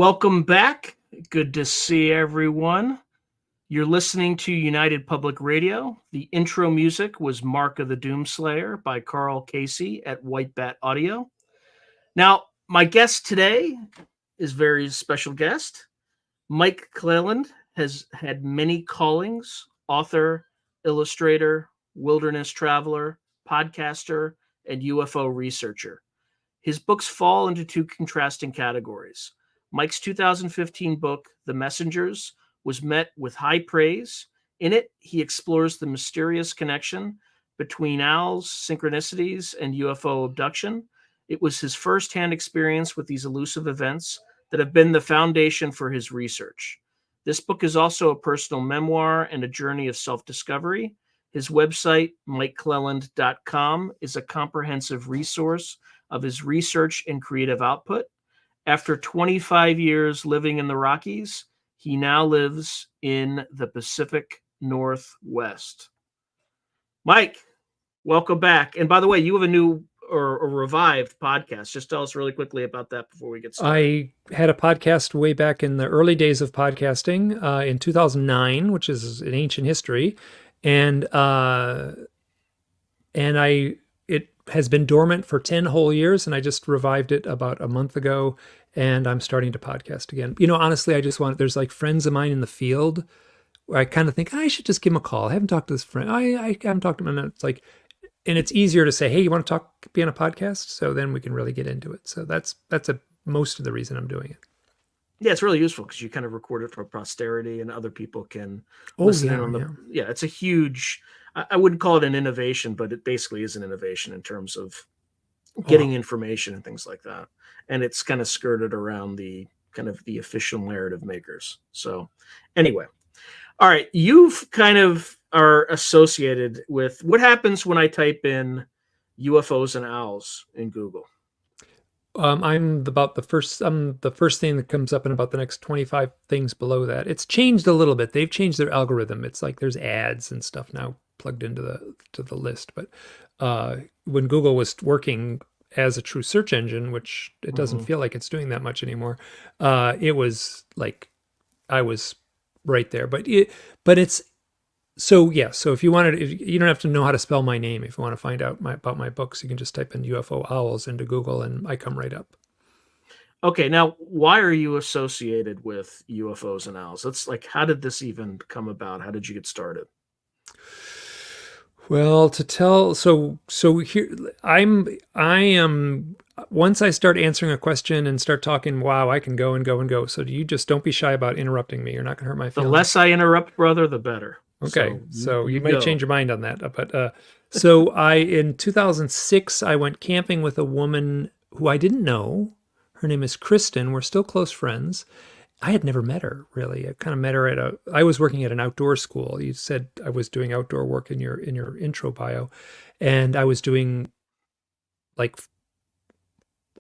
Welcome back. Good to see everyone. You're listening to United Public Radio. The intro music was Mark of the Doomslayer by Carl Casey at White Bat Audio. Now, my guest today is a very special guest. Mike Clelland has had many callings: author, illustrator, wilderness traveler, podcaster, and UFO researcher. His books fall into two contrasting categories. Mike's 2015 book, The Messengers, was met with high praise. In it, he explores the mysterious connection between owls, synchronicities, and UFO abduction. It was his firsthand experience with these elusive events that have been the foundation for his research. This book is also a personal memoir and a journey of self-discovery. His website, mikeclelland.com, is a comprehensive resource of his research and creative output. After 25 years living in the Rockies, he now lives in the Pacific Northwest. Mike, welcome back. And by the way, you have a new or revived podcast. Just tell us really quickly about that before we get started. I had a podcast way back in the early days of podcasting in 2009, which is an ancient history. And it has been dormant for 10 whole years, and I just revived it about a month ago, and I'm starting to podcast again. You know, honestly, there's like friends of mine in the field where I kind of think, I should just give them a call. I haven't talked to this friend. I haven't talked to him. And it's like, and it's easier to say, hey, you want to be on a podcast? So then we can really get into it. So that's most of the reason I'm doing it. Yeah, it's really useful because you kind of record it for posterity and other people can listen in on the. Yeah, it's a huge. I wouldn't call it an innovation, but it basically is an innovation in terms of getting information and things like that. And it's kind of skirted around the kind of the official narrative makers. So anyway, all right, you've kind of are associated with what happens when I type in UFOs and owls in Google. I'm the first thing that comes up in about the next 25 things below that. It's changed a little bit. They've changed their algorithm. It's like there's ads and stuff now plugged into the list. But when Google was working as a true search engine, which it doesn't feel like it's doing that much anymore, it was like I was right there. But it's so yeah. So if you you don't have to know how to spell my name. If you want to find out about my books, you can just type in UFO owls into Google, and I come right up. Okay, now why are you associated with UFOs and owls? That's like, how did this even come about? How did you get started? Well, so here I am. Once I start answering a question and start talking, wow, I can go and go and go. So you just don't be shy about interrupting me. You're not going to hurt my feelings. The less I interrupt, brother, the better. Okay, so you might change your mind on that. But so in 2006, I went camping with a woman who I didn't know. Her name is Kristen. We're still close friends. I had never met her, really. I kind of met her I was working at an outdoor school. You said I was doing outdoor work in your intro bio. And I was doing, like,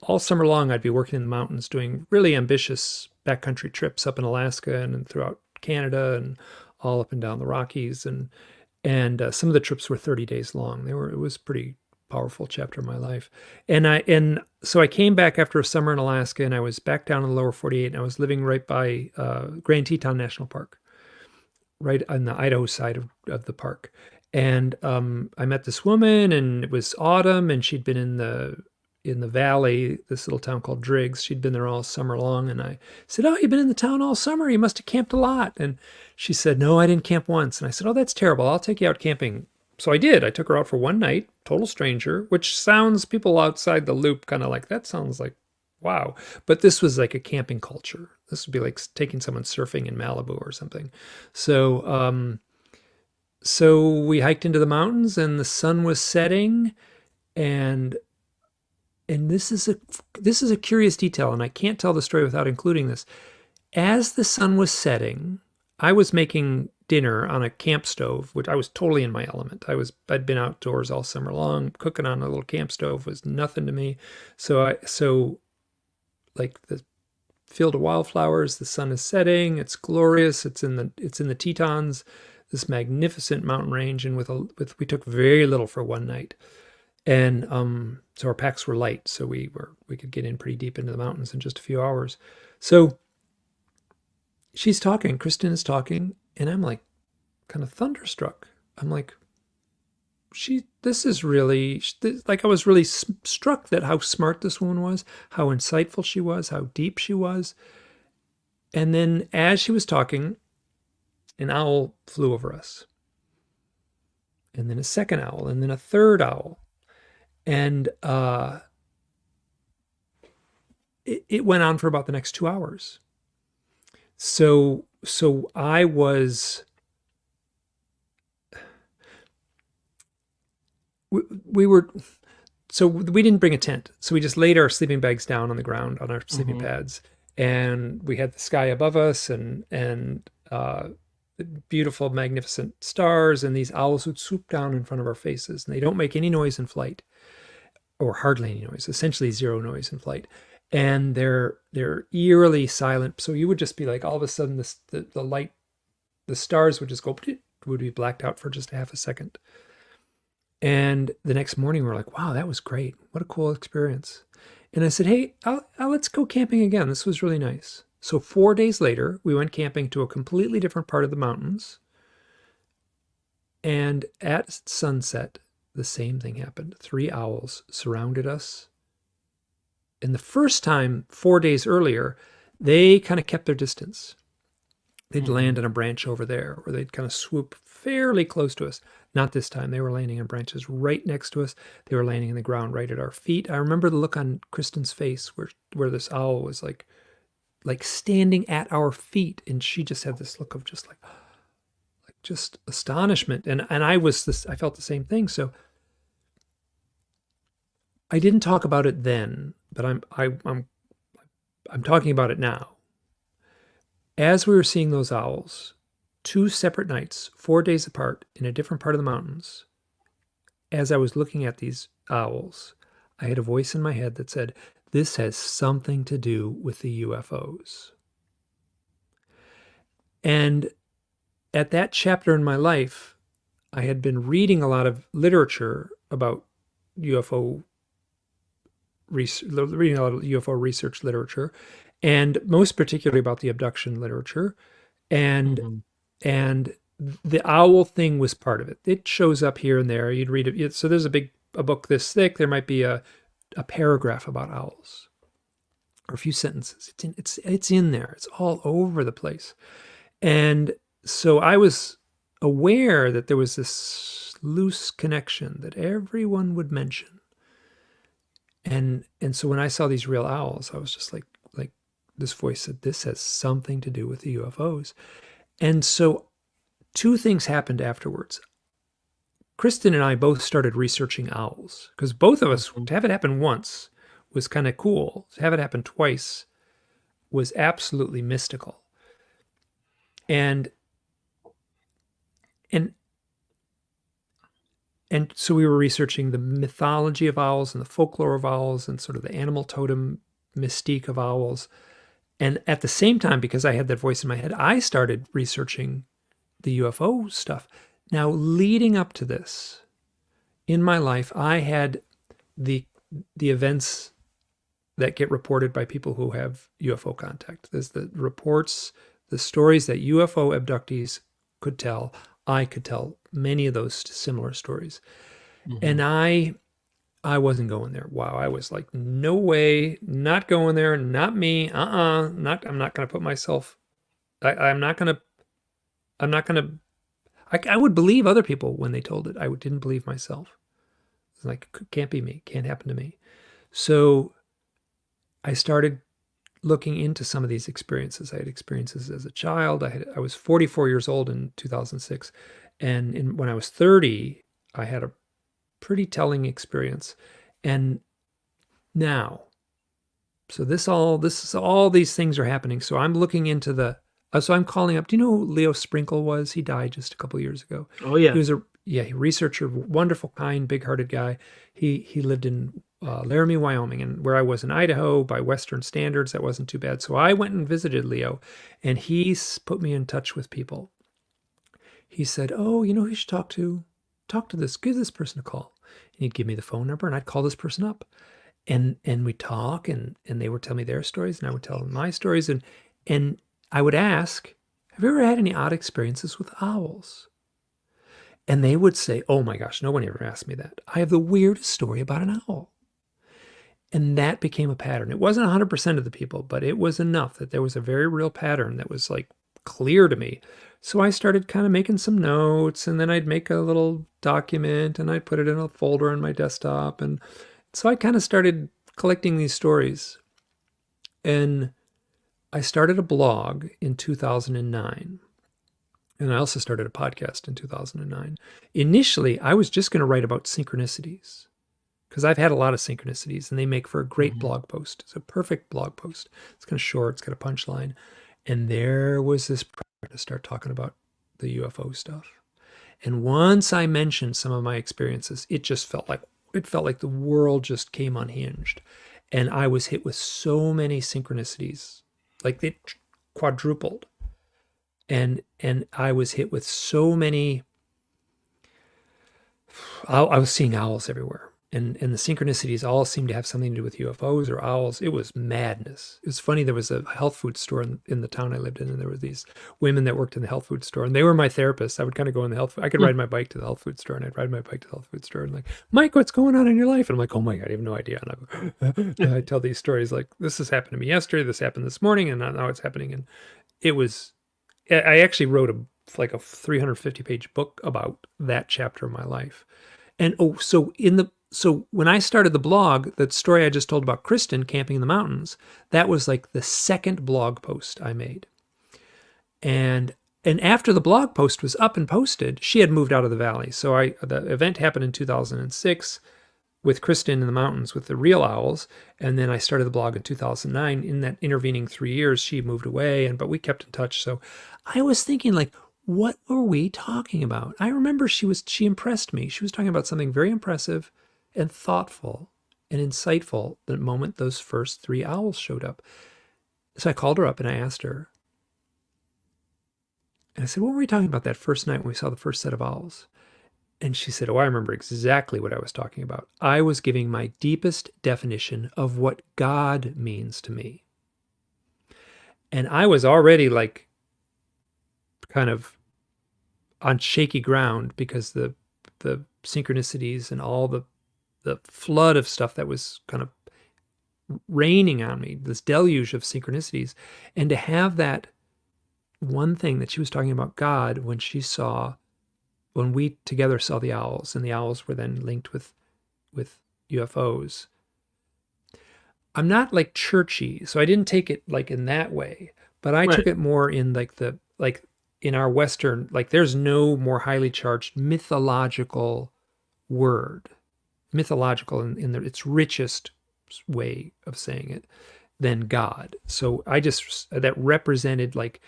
all summer long, I'd be working in the mountains, doing really ambitious backcountry trips up in Alaska and throughout Canada and all up and down the Rockies. And some of the trips were 30 days long. It was a pretty powerful chapter of my life. And so I came back after a summer in Alaska, and I was back down in the lower 48, and I was living right by Grand Teton National Park, right on the Idaho side of the park. And I met this woman, and it was autumn, and she'd been in the valley, this little town called Driggs. She'd been there all summer long. And I said, oh, you've been in the town all summer. You must have camped a lot. And she said, no, I didn't camp once. And I said, oh, that's terrible. I'll take you out camping. So I did. I took her out for one night, total stranger, which sounds, people outside the loop kind of like, that sounds like, wow. But this was like a camping culture. This would be like taking someone surfing in Malibu or something. So, so we hiked into the mountains, and the sun was setting, and this is a curious detail, and I can't tell the story without including this. As the sun was setting, I was making dinner on a camp stove, which I was totally in my element. I'd been outdoors all summer long. Cooking on a little camp stove was nothing to me. So like the field of wildflowers, the sun is setting, it's glorious. It's in the Tetons, this magnificent mountain range, and we took very little for one night. And so our packs were light, so we could get in pretty deep into the mountains in just a few hours. So she's talking, Kristen is talking, and I'm like kind of thunderstruck. I'm like, this is really, like I was really struck that how smart this woman was, how insightful she was, how deep she was. And then as she was talking, an owl flew over us. And then a second owl, and then a third owl. And it went on for about the next 2 hours. So I was, we were, so we didn't bring a tent. So we just laid our sleeping bags down on the ground on our sleeping pads. And we had the sky above us and beautiful, magnificent stars. And these owls would swoop down in front of our faces. And they don't make any noise in flight, or hardly any noise, essentially zero noise in flight. And they're eerily silent. So you would just be like, all of a sudden, the light, the stars would just go, would be blacked out for just a half a second. And the next morning, we're like, wow, that was great. What a cool experience. And I said, hey, let's go camping again. This was really nice. So 4 days later, we went camping to a completely different part of the mountains. And at sunset, the same thing happened. 3 owls surrounded us. And the first time, 4 days earlier, they kind of kept their distance. They'd land on a branch over there, or they'd kind of swoop fairly close to us. Not this time. They were landing on branches right next to us. They were landing in the ground right at our feet. I remember the look on Kristen's face where this owl was like standing at our feet, and she just had this look of just like just astonishment. And I felt the same thing. So I didn't talk about it then, but I'm talking about it now. As we were seeing those owls, 2 separate nights, 4 days apart, in a different part of the mountains, as I was looking at these owls, I had a voice in my head that said, this has something to do with the UFOs. And at that chapter in my life, I had been reading a lot of literature about UFO reading a lot of UFO research literature, and most particularly about the abduction literature. And the owl thing was part of it. It shows up here and there. You'd read it. So there's a book this thick. There might be a paragraph about owls, or a few sentences. It's in there. It's all over the place. And so I was aware that there was this loose connection that everyone would mention. And so when I saw these real owls, I was just like this voice said, this has something to do with the UFOs. And so 2 things happened afterwards. Kristen and I both started researching owls, because both of us, to have it happen once was kind of cool. To have it happen twice was absolutely mystical. And so we were researching the mythology of owls and the folklore of owls and sort of the animal totem mystique of owls. And at the same time, because I had that voice in my head, I started researching the UFO stuff. Now, leading up to this, in my life, I had the events that get reported by people who have UFO contact. There's the reports, the stories that UFO abductees could tell. I could tell many of those similar stories. And I wasn't going there. Wow. I was like, no way, not going there, not me. I'm not going to put myself, I would believe other people when they told it. I didn't believe myself. It's like, can't be me, can't happen to me. So I started looking into some of these experiences. I had experiences as a child. I was 44 years old in 2006. And when I was 30, I had a pretty telling experience. And now, so all these things are happening. So I'm looking into so I'm calling up, do you know who Leo Sprinkle was? He died just a couple of years ago. Oh, yeah. He was a researcher, wonderful, kind, big-hearted guy. He lived in Laramie, Wyoming, and where I was in Idaho, by Western standards, that wasn't too bad. So I went and visited Leo, and he put me in touch with people. He said, oh, you know who you should talk to? Talk to this, give this person a call. And he'd give me the phone number, and I'd call this person up. And we'd talk, and they would tell me their stories, and I would tell them my stories. And I would ask, have you ever had any odd experiences with owls? And they would say, oh my gosh, no one ever asked me that. I have the weirdest story about an owl. And that became a pattern. It wasn't 100% of the people, but it was enough that there was a very real pattern that was like clear to me. So I started kind of making some notes, and then I'd make a little document and I'd put it in a folder on my desktop. And so I kind of started collecting these stories. And I started a blog in 2009. And I also started a podcast in 2009. Initially, I was just going to write about synchronicities, because I've had a lot of synchronicities and they make for a great blog post. It's a perfect blog post. It's kind of short, it's got a punchline. And there was this pressure to start talking about the UFO stuff. And once I mentioned some of my experiences, it felt like the world just came unhinged. And I was hit with so many synchronicities, like they quadrupled. And I was hit with so many, I was seeing owls everywhere. And the synchronicities all seemed to have something to do with UFOs or owls. It was madness. It was funny. There was a health food store in the town I lived in, and there were these women that worked in the health food store, and they were my therapists. I would kind of go in the health food. I could ride my bike to the health food store, and I'd ride my bike to the health food store, and like, Mike, what's going on in your life? And I'm like, oh my God, I have no idea. And I tell these stories like, this has happened to me yesterday, this happened this morning, and now it's happening. And I actually wrote a 350-page book about that chapter of my life. And so when I started the blog, that story I just told about Kristen camping in the mountains, that was like the second blog post I made. And after the blog post was up and posted, she had moved out of the valley. So the event happened in 2006 with Kristen in the mountains with the real owls. And then I started the blog in 2009. In that intervening 3 years, she moved away, but we kept in touch. So I was thinking, like, what were we talking about? I remember she impressed me. She was talking about something very impressive and thoughtful and insightful the moment those first 3 owls showed up. So I called her up and I asked her, and I said, what were we talking about that first night when we saw the first set of owls? And she said, oh, I remember exactly what I was talking about. I was giving my deepest definition of what God means to me. And I was already like kind of on shaky ground because the synchronicities and all the flood of stuff that was kind of raining on me, this deluge of synchronicities. And to have that one thing that she was talking about God when we together saw the owls, and the owls were then linked with UFOs. I'm not like churchy, so I didn't take it like in that way, but I took it more in like in our Western, like there's no more highly charged mythological word, mythological in its richest way of saying it, than God. So that represented like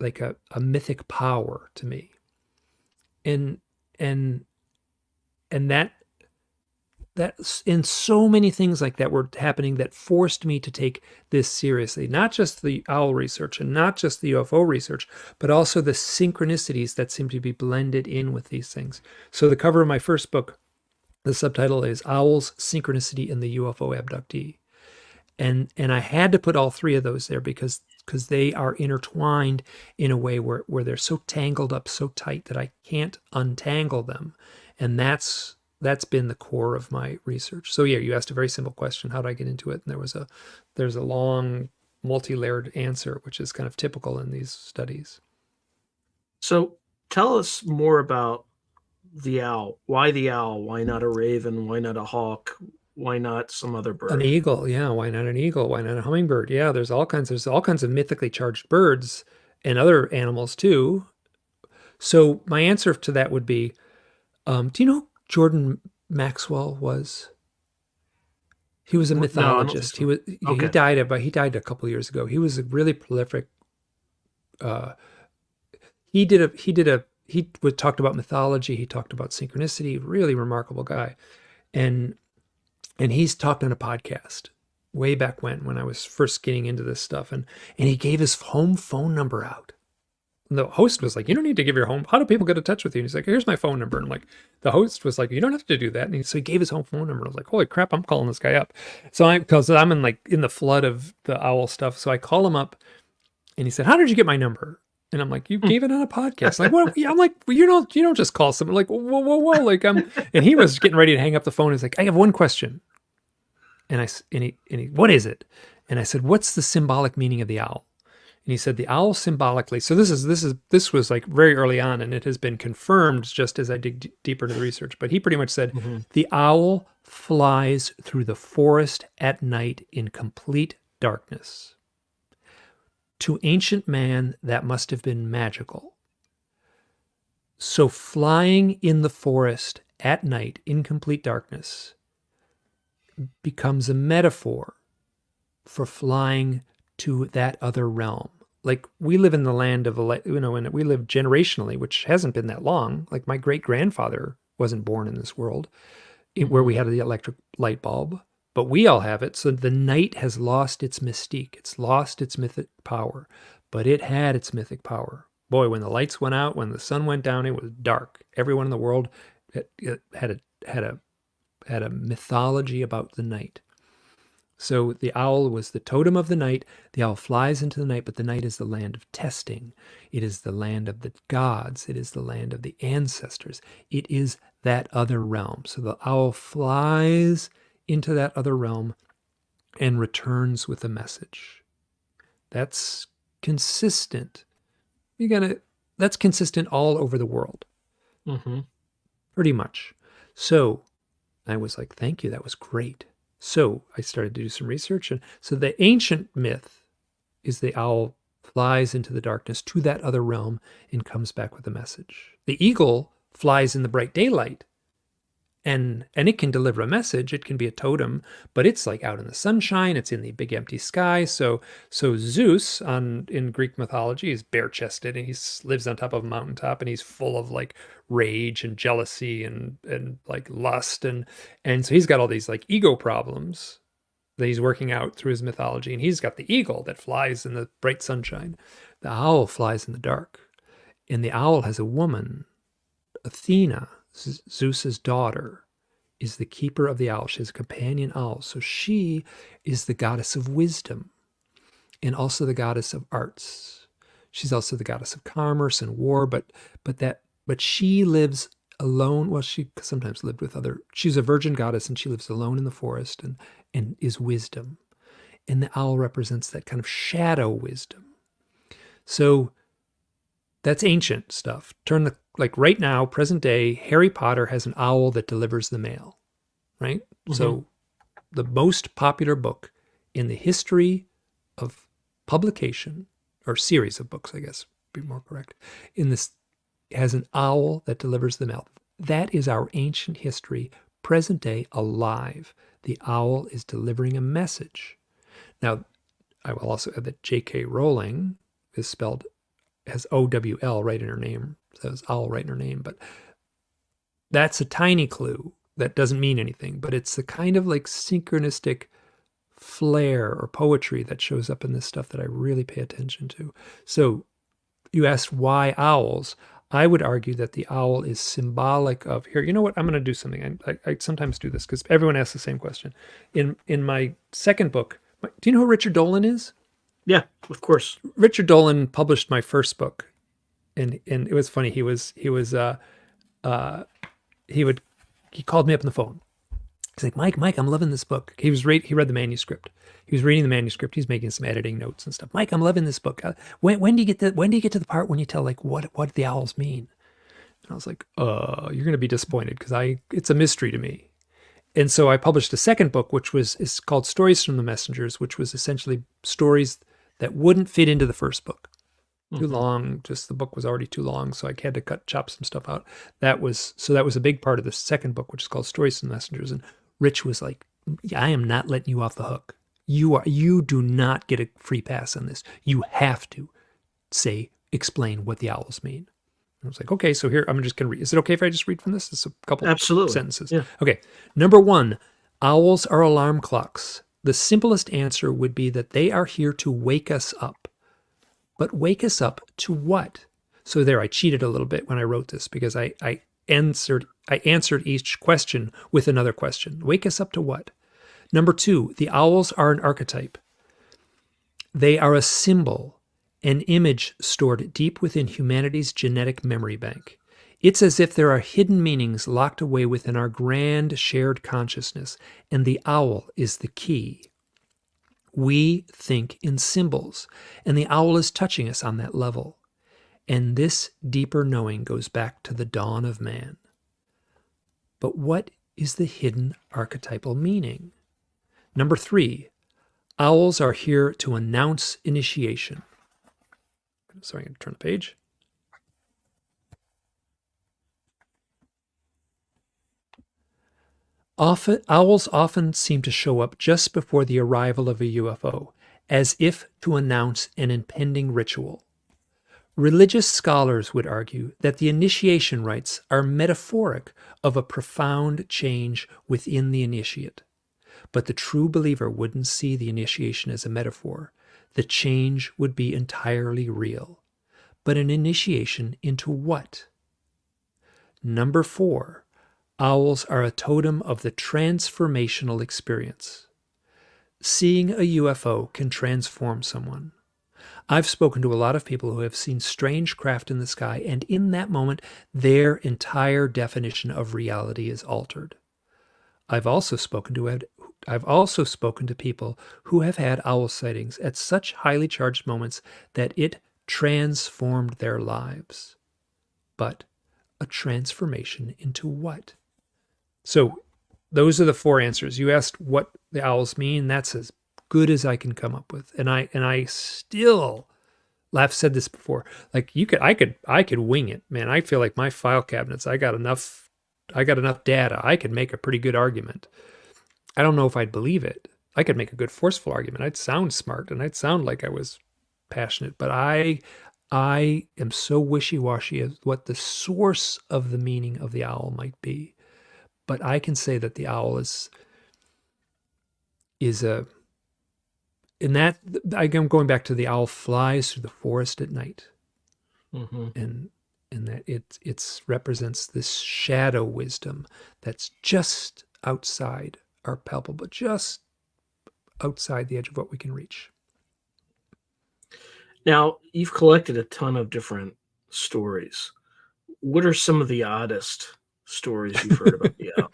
a mythic power to me. And that in so many things like that were happening that forced me to take this seriously, not just the owl research and not just the UFO research, but also the synchronicities that seem to be blended in with these things. So the cover of my first book, the subtitle is Owls, Synchronicity, and the UFO Abductee. And I had to put all 3 of those there because they are intertwined in a way where they're so tangled up so tight that I can't untangle them. And that's been the core of my research. So yeah, you asked a very simple question, how did I get into it? And there's a long, multi-layered answer, which is kind of typical in these studies. So tell us more about the owl. Why the owl? Why not a raven? Why not a hawk? Why not some other bird? An eagle, yeah. Why not an eagle? Why not a hummingbird? Yeah, there's all kinds of mythically charged birds and other animals too. So my answer to that would be, do you know who Jordan Maxwell was? He was a mythologist. No, he died a couple of years ago. He was a really prolific. He talked about mythology. He talked about synchronicity. Really remarkable guy, and he's talked on a podcast way back when I was first getting into this stuff, and he gave his home phone number out. And the host was like, you don't need to give your home. How do people get in touch with you? And he's like, here's my phone number. And like, the host was like, you don't have to do that. And so he gave his home phone number. I was like, holy crap, I'm calling this guy up. So because I'm in the flood of the owl stuff. So I call him up And he said, "How did you get my number?" And I'm like, "You gave it on a podcast." Like, what? I'm like, well, you don't just call someone. Like, whoa. Like, and he was getting ready to hang up the phone. He's like, "I have one question." And he, "What is it?" And I said, "What's the symbolic meaning of the owl?" And he said, "The owl symbolically." So this was like very early on, and it has been confirmed just as I dig deeper into the research. But he pretty much said, the owl flies through the forest at night in complete darkness. To ancient man, that must have been magical. So flying in the forest at night in complete darkness becomes a metaphor for flying to that other realm. Like, we live in the land of, and we live generationally, which hasn't been that long. Like, my great-grandfather wasn't born in this world where we had the electric light bulb. But we all have it. So the night has lost its mystique. It's lost its mythic power. But it had its mythic power. Boy, when the lights went out, when the sun went down, it was dark. Everyone in the world had a mythology about the night. So the owl was the totem of the night. The owl flies into the night, but the night is the land of testing. It is the land of the gods. It is the land of the ancestors. It is that other realm. So the owl flies into that other realm and returns with a message. That's consistent. That's consistent all over the world. Pretty much. So I was like, thank you, that was great. So I started to do some research. And so the ancient myth is the owl flies into the darkness to that other realm and comes back with a message. The eagle flies in the bright daylight, and it can deliver a message. It can be a totem, but it's like out in the sunshine. It's in the big empty sky. So Zeus in Greek mythology is bare-chested, and he lives on top of a mountaintop, and he's full of like rage and jealousy and like lust, and so he's got all these like ego problems that he's working out through his mythology. And he's got the eagle that flies in the bright sunshine. The owl flies in the dark, and the owl has a woman, Athena. Zeus's daughter is the keeper of the owl. She has a companion owl. So she is the goddess of wisdom and also the goddess of arts. She's also the goddess of commerce and war, but she lives alone. Well, she sometimes lived with she's a virgin goddess, and she lives alone in the forest and is wisdom. And the owl represents that kind of shadow wisdom. So that's ancient stuff. Like right now, present day, Harry Potter has an owl that delivers the mail, right? So the most popular book in the history of publication, or series of books, I guess, be more correct, has an owl that delivers the mail. That is our ancient history, present day, alive. The owl is delivering a message. Now, I will also add that J.K. Rowling has O-W-L right in her name. Says owl right in her name. But that's a tiny clue that doesn't mean anything. But it's the kind of like synchronistic flair or poetry that shows up in this stuff that I really pay attention to. So you asked why owls. I would argue that the owl is symbolic of, here, you know what? I'm going to do something. I sometimes do this because everyone asks the same question. In my second book, do you know who Richard Dolan is? Yeah, of course. Richard Dolan published my first book, and it was funny. He called me up on the phone. He's like, Mike, I'm loving this book. He read the manuscript. He was reading the manuscript. He's making some editing notes and stuff. Mike, I'm loving this book. When do you get to the part when you tell like what the owls mean? And I was like, you're going to be disappointed because it's a mystery to me. And so I published a second book, which is called Stories from the Messengers, which was essentially stories that wouldn't fit into the first book. Too long, just the book was already too long, so I had to chop some stuff out. That was a big part of the second book, which is called Stories from the Messengers. And Rich was like, I am not letting you off the hook. You do not get a free pass on this. You have to explain what the owls mean. And I was like, okay, so here, I'm just going to read. Is it okay if I just read from this? It's a couple sentences. Yeah. Okay. Number 1, owls are alarm clocks. The simplest answer would be that they are here to wake us up. But wake us up to what? So there, I cheated a little bit when I wrote this because I answered each question with another question. Wake us up to what? Number 2, the owls are an archetype. They are a symbol, an image stored deep within humanity's genetic memory bank. It's as if there are hidden meanings locked away within our grand shared consciousness, and the owl is the key. We think in symbols, and the owl is touching us on that level. And this deeper knowing goes back to the dawn of man. But what is the hidden archetypal meaning? Number 3, owls are here to announce initiation. Sorry, I'm going to turn the page. Owls often seem to show up just before the arrival of a UFO, as if to announce an impending ritual. Religious scholars would argue that the initiation rites are metaphoric of a profound change within the initiate. But the true believer wouldn't see the initiation as a metaphor. The change would be entirely real. But an initiation into what? Number 4, owls are a totem of the transformational experience. Seeing a UFO can transform someone. I've spoken to a lot of people who have seen strange craft in the sky, and in that moment, their entire definition of reality is altered. I've also spoken to people who have had owl sightings at such highly charged moments that it transformed their lives. But a transformation into what? So those are the 4 answers. You asked what the owls mean. That's as good as I can come up with. And I still, I've said this before, like I could wing it, man. I feel like my file cabinets, I got enough data. I could make a pretty good argument. I don't know if I'd believe it. I could make a good forceful argument. I'd sound smart and I'd sound like I was passionate, but I am so wishy-washy as what the source of the meaning of the owl might be. But I can say that the owl is in that, I'm going back to the owl flies through the forest at night. And that it represents this shadow wisdom that's just outside our palpable, just outside the edge of what we can reach. Now, you've collected a ton of different stories. What are some of the oddest stories you've heard about the owl?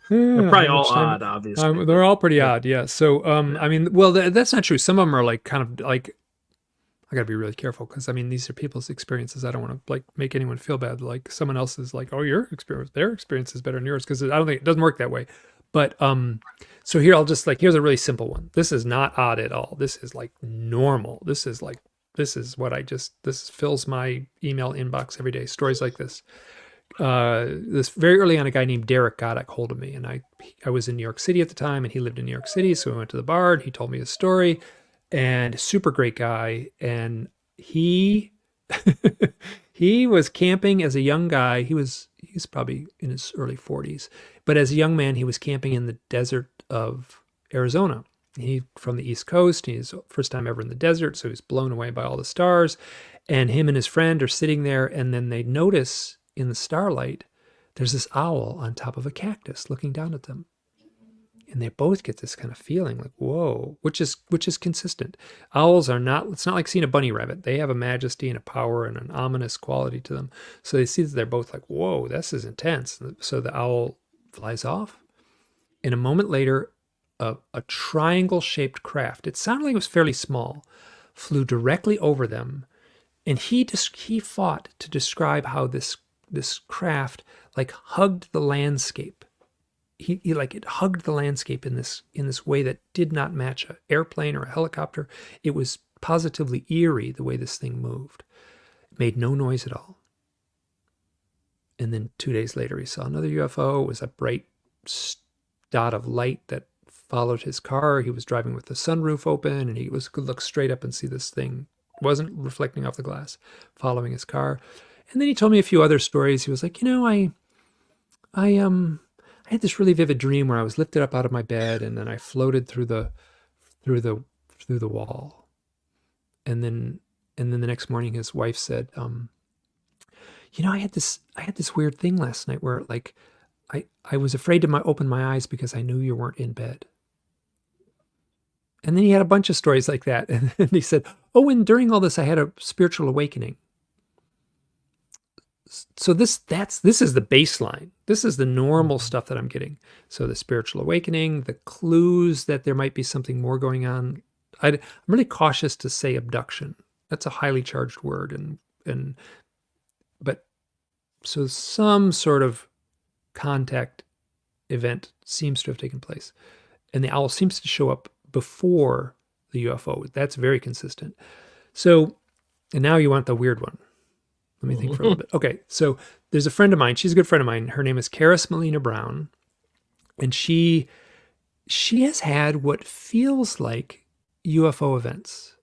They're probably all odd, obviously. They're all pretty odd, yeah. So, I mean, well, that's not true. Some of them are like kind of like, I got to be really careful because, I mean, these are people's experiences. I don't want to like make anyone feel bad. Like someone else is like, oh, their experience is better than yours, because I don't think it doesn't work that way. But so here here's a really simple one. This is not odd at all. This is like normal. This is this fills my email inbox every day. Stories like this. This very early on, a guy named Derek got a hold of me, and I was in New York City at the time, and he lived in New York City. So we went to the bar, and he told me his story, and super great guy. And he was camping as a young guy. He's probably in his early 40s, but as a young man, he was camping in the desert of Arizona. He from the East Coast. He's first time ever in the desert, so he's blown away by all the stars. And him and his friend are sitting there, and then they notice in the starlight, there's this owl on top of a cactus looking down at them. And they both get this kind of feeling like, whoa, which is consistent. Owls are not, it's not like seeing a bunny rabbit. They have a majesty and a power and an ominous quality to them. So they see that they're both like, whoa, this is intense. So the owl flies off. And a moment later, a triangle-shaped craft, it sounded like it was fairly small, flew directly over them. And he fought to describe how this craft like hugged the landscape. He it hugged the landscape in this way that did not match an airplane or a helicopter. It was positively eerie the way this thing moved. It made no noise at all. And then 2 days later, he saw another UFO. It was a bright dot of light that followed his car. He was driving with the sunroof open, and he could look straight up and see this thing. It wasn't reflecting off the glass, following his car. And then he told me a few other stories. He was like, I had this really vivid dream where I was lifted up out of my bed, and then I floated through the wall. And then the next morning, his wife said, I had this weird thing last night where like I was afraid to open my eyes because I knew you weren't in bed. And then he had a bunch of stories like that. And then he said, oh, and during all this, I had a spiritual awakening. So this is the baseline. This is the normal stuff that I'm getting. So the spiritual awakening, the clues that there might be something more going on. I'm really cautious to say abduction. That's a highly charged word. But so some sort of contact event seems to have taken place. And the owl seems to show up before the UFO. That's very consistent. So, and now you want the weird one. Let me think for a little bit. Okay, so there's a friend of mine. She's a good friend of mine. Her name is Karis Melina Brown. And she has had what feels like UFO events.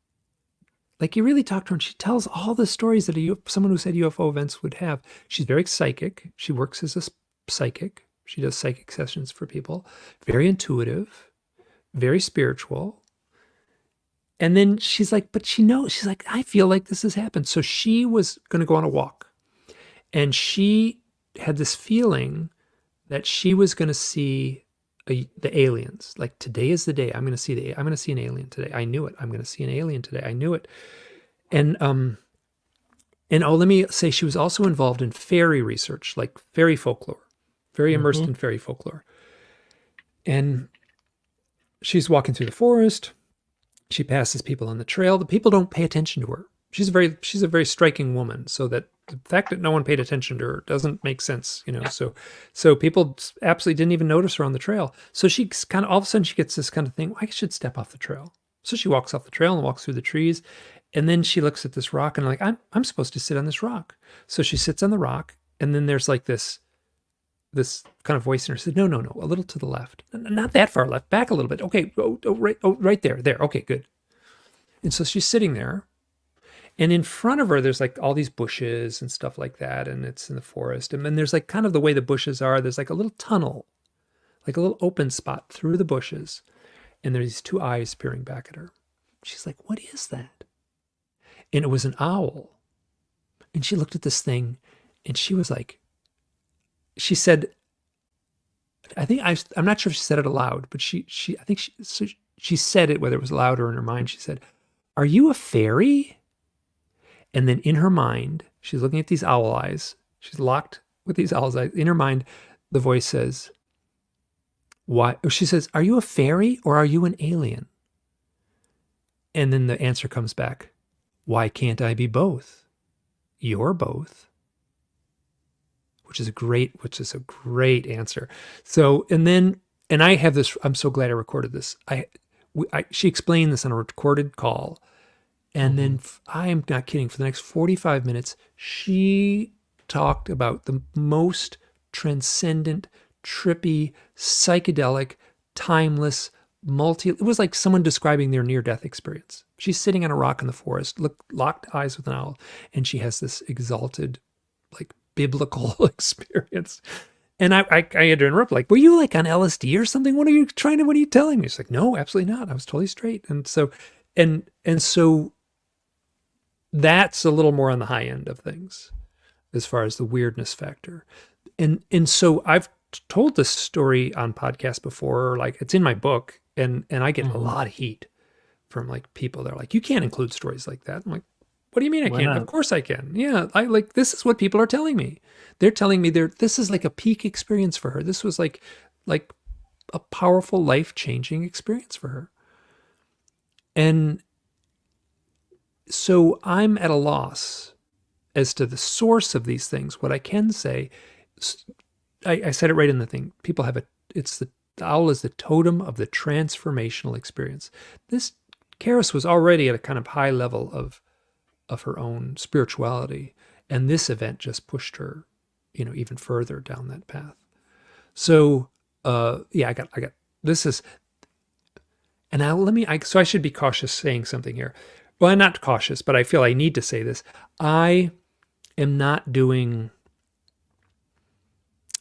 Like you really talk to her and she tells all the stories that someone who said UFO events would have. She's very psychic. She works as a psychic. She does psychic sessions for people. Very intuitive, very spiritual. And then she's like, but she knows, she's like, I feel like this has happened. So she was going to go on a walk. And she had this feeling that she was going to see the aliens. Like, today is the day I'm going to see an alien today. I knew it. I'm going to see an alien today. I knew it. And let me say, she was also involved in fairy research, like fairy folklore, very immersed in fairy folklore. And she's walking through the forest. She passes people on the trail. The people don't pay attention to her. She's a very striking woman. So that the fact that no one paid attention to her doesn't make sense, So people absolutely didn't even notice her on the trail. So she kind of, all of a sudden she gets this kind of thing, I should step off the trail. So she walks off the trail and walks through the trees. And then she looks at this rock and like, I'm supposed to sit on this rock. So she sits on the rock. And then there's like this kind of voice in her said, no, a little to the left. Not that far left, back a little bit. Okay, right there. Okay, good. And so she's sitting there. And in front of her, there's like all these bushes and stuff like that. And it's in the forest. And then there's like kind of the way the bushes are. There's like a little tunnel, like a little open spot through the bushes. And there's these two eyes peering back at her. She's like, what is that? And it was an owl. And she looked at this thing and she was like, she said, I'm not sure if she said it aloud, but she said it, whether it was loud or in her mind. She said, are you a fairy? And then in her mind, she's looking at these owl eyes. She's locked with these owl eyes. In her mind, the voice says, why? She says, are you a fairy or are you an alien? And then the answer comes back, why can't I be both? You're both. Which is a great answer. So, and I have this, I'm so glad I recorded this. She explained this on a recorded call. And then I am not kidding, for the next 45 minutes, she talked about the most transcendent, trippy, psychedelic, timeless, it was like someone describing their near-death experience. She's sitting on a rock in the forest, locked eyes with an owl, and she has this exalted, like, biblical experience. And I had to interrupt, like, were you like on LSD or something? What are you telling me? She's like, no, absolutely not. I was totally straight. And so, and so that's a little more on the high end of things as far as the weirdness factor. And so I've told this story on podcast before, like it's in my book, and I get a lot of heat from like people that are like, you can't include stories like that. I'm like, what do you mean I can't? Of course I can. Yeah, this is what people are telling me. They're telling me this is like a peak experience for her. This was like a powerful, life-changing experience for her. And so I'm at a loss as to the source of these things. What I can say, I said it right in the thing. People have the owl is the totem of the transformational experience. This Karis was already at a kind of high level of her own spirituality, and this event just pushed her, even further down that path. So, I got this is, and now so I should be cautious saying something here. Well, I'm not cautious, but I feel I need to say this. I am not doing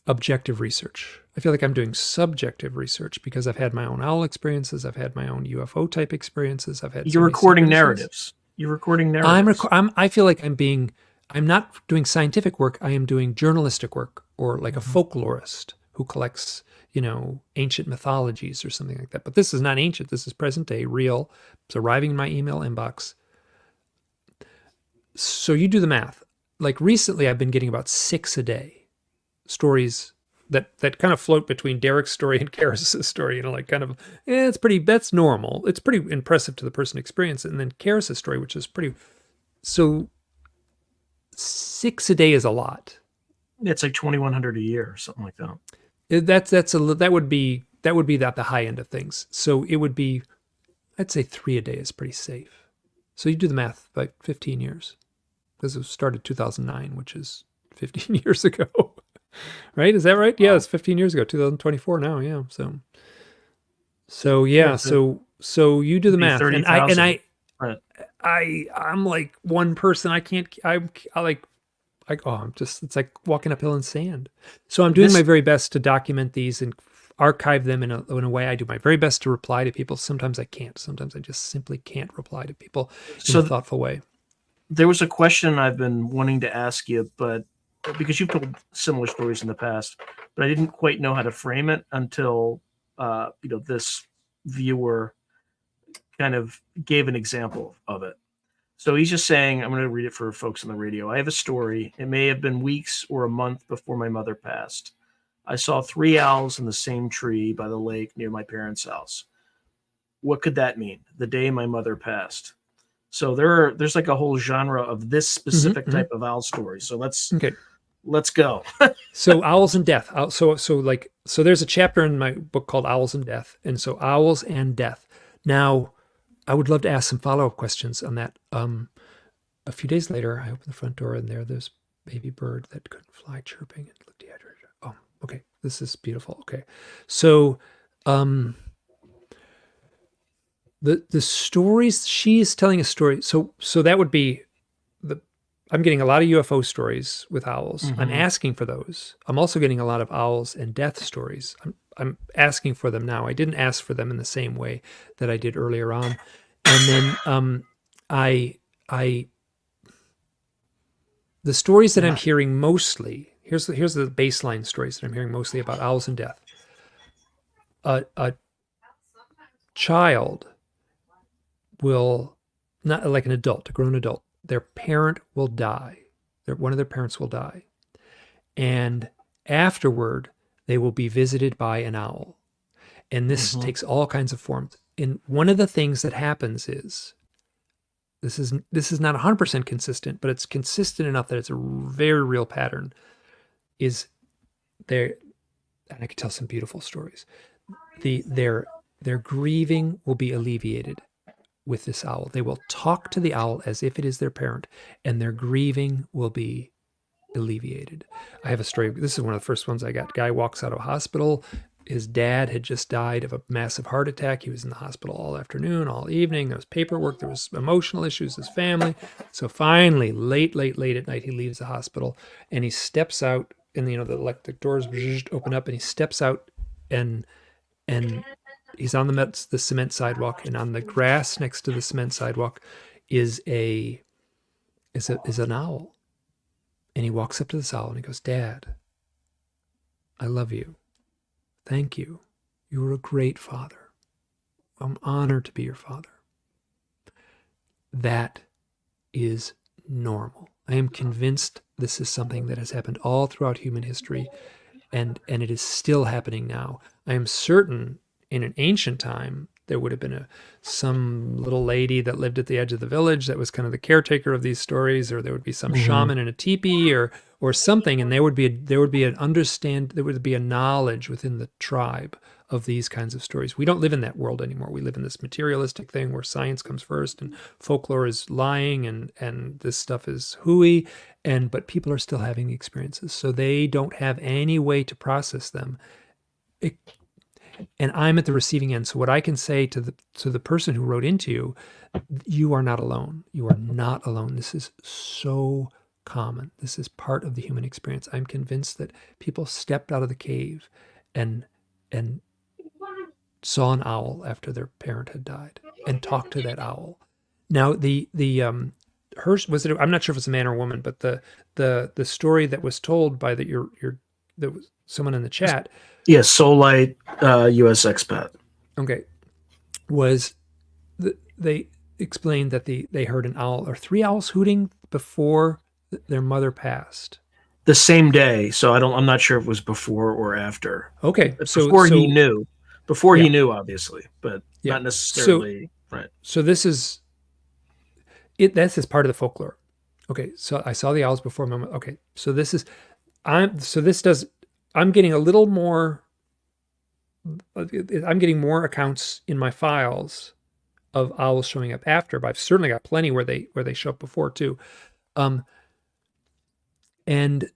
objective research. I feel like I'm doing subjective research because I've had my own owl experiences. I've had my own UFO type experiences. You're recording narratives. You're recording narratives. I feel like I'm not doing scientific work. I am doing journalistic work, or like a folklorist, who collects, ancient mythologies or something like that. But this is not ancient. This is present day, real. It's arriving in my email inbox. So you do the math. Like recently, I've been getting about 6 a day stories that kind of float between Derek's story and Karis's story. That's normal. It's pretty impressive to the person experiencing it. And then Karis's story, which is pretty. So 6 a day is a lot. It's like 2,100 a year or something like that. That would be the high end of things. So it would be, I'd say 3 a day is pretty safe. So you do the math, like 15 years, because it started 2009, which is 15 years ago, right? Is that right? Yeah, it's 15 years ago, 2024 now. Yeah. So you do the math, 30,000. I'm like one person. It's like walking uphill in sand. So I'm doing my very best to document these and archive them in a way. I do my very best to reply to people. Sometimes I can't. Sometimes I just simply can't reply to people in a thoughtful way. There was a question I've been wanting to ask you, but because you've told similar stories in the past, but I didn't quite know how to frame it until this viewer kind of gave an example of it. So he's just saying, I'm going to read it for folks on the radio. I have a story. It may have been weeks or a month before my mother passed. I saw 3 owls in the same tree by the lake near my parents' house. What could that mean? The day my mother passed. So there's like a whole genre of this specific type of owl story. So let's go. So owls and death. So there's a chapter in my book called Owls and Death. And so owls and death. Now, I would love to ask some follow-up questions on that. A few days later, I opened the front door and there's this baby bird that couldn't fly chirping and looked dehydrated. Oh, okay. This is beautiful. Okay. So, the stories, she's telling a story. So that would be I'm getting a lot of UFO stories with owls. Mm-hmm. I'm asking for those. I'm also getting a lot of owls and death stories. I'm asking for them now. I didn't ask for them in the same way that I did earlier on. And then the stories that I'm hearing mostly, here's the baseline stories that I'm hearing mostly about owls and death. A child will, not like an adult, a grown adult, their parent will die. One of their parents will die. And afterward, they will be visited by an owl. And this takes all kinds of forms. And one of the things that happens is, this is not 100% consistent, but it's consistent enough that it's a very real pattern, is there, and I could tell some beautiful stories, their grieving will be alleviated with this owl. They will talk to the owl as if it is their parent, and their grieving will be alleviated. I have a story. This is one of the first ones I got. Guy walks out of a hospital. His dad had just died of a massive heart attack. He was in the hospital all afternoon, all evening. There was paperwork. There was emotional issues, his family. So finally, late at night, he leaves the hospital and he steps out, and the electric doors open up, and he steps out, and he's on the cement sidewalk, and on the grass next to the cement sidewalk is an owl. And he walks up to this owl and he goes, "Dad, I love you. Thank you. You were a great father. I'm honored to be your father." That is normal. I am convinced this is something that has happened all throughout human history, and it is still happening now. I am certain in an ancient time, there would have been some little lady that lived at the edge of the village that was kind of the caretaker of these stories, or there would be some shaman in a teepee or something, and there would be a knowledge within the tribe of these kinds of stories. We don't live in that world anymore. We live in this materialistic thing where science comes first and folklore is lying and this stuff is hooey, but people are still having the experiences, so they don't have any way to process them. And I'm at the receiving end. So what I can say to the person who wrote into you, you are not alone. You are not alone. This is so common. This is part of the human experience. I'm convinced that people stepped out of the cave and saw an owl after their parent had died and talked to that owl. Now I'm not sure if it's a man or a woman, but the story that was told by your there was someone in the chat. Yeah, Soulite, U.S. expat. Okay, they explained that they heard an owl or 3 owls hooting before their mother passed. The same day, so I'm not sure if it was before or after. Okay, Before he knew. Before he knew, obviously, but not necessarily right. So this is it. That's as part of the folklore. Okay, so I saw the owls before my mother. Okay, so this is I'm getting a little more. I'm getting more accounts in my files of owls showing up after, but I've certainly got plenty where they show up before too. And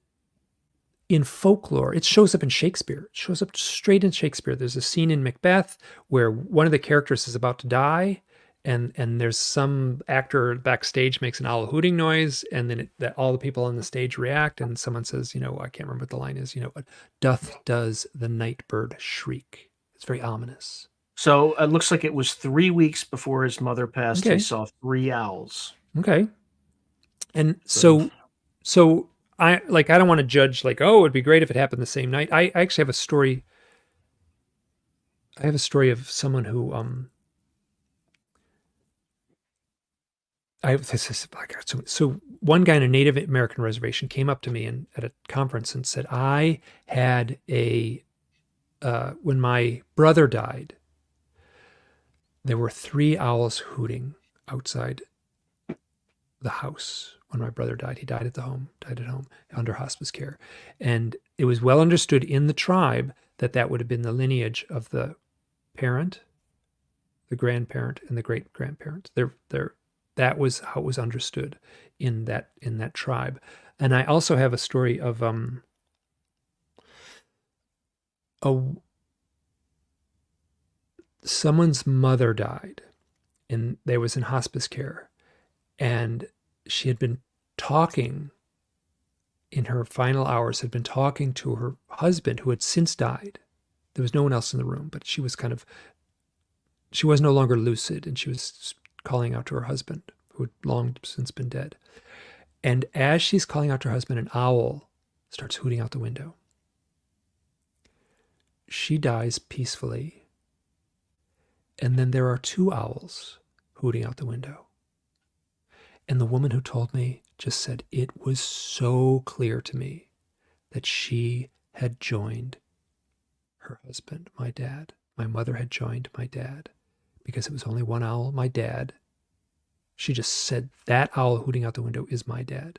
in folklore, it shows up in Shakespeare. It shows up straight in Shakespeare. There's a scene in Macbeth where one of the characters is about to die, and there's some actor backstage makes an owl hooting noise, and then that all the people on the stage react, and someone says, I can't remember what the line is, what does the night bird shriek? It's very ominous. So it looks like it was 3 weeks before his mother passed. He saw 3 owls. Okay. And so I don't want to judge it'd be great if it happened the same night. I actually have a story. I have a story of someone who so one guy in a Native American reservation came up to me at a conference and said, I had when my brother died, there were 3 owls hooting outside the house. When my brother died, he died at home under hospice care. And it was well understood in the tribe that would have been the lineage of the parent, the grandparent, and the great-grandparent. That was how it was understood in that tribe. And I also have a story of someone's mother died, and they was in hospice care, and she had been talking in her final hours, had been talking to her husband who had since died. There was no one else in the room, but she was no longer lucid, and she was calling out to her husband who had long since been dead. And as she's calling out to her husband, an owl starts hooting out the window. She dies peacefully. And then there are 2 owls hooting out the window. And the woman who told me just said, it was so clear to me that she had joined her husband, my dad. My mother had joined my dad because it was only 1 owl, my dad. She just said, that owl hooting out the window is my dad.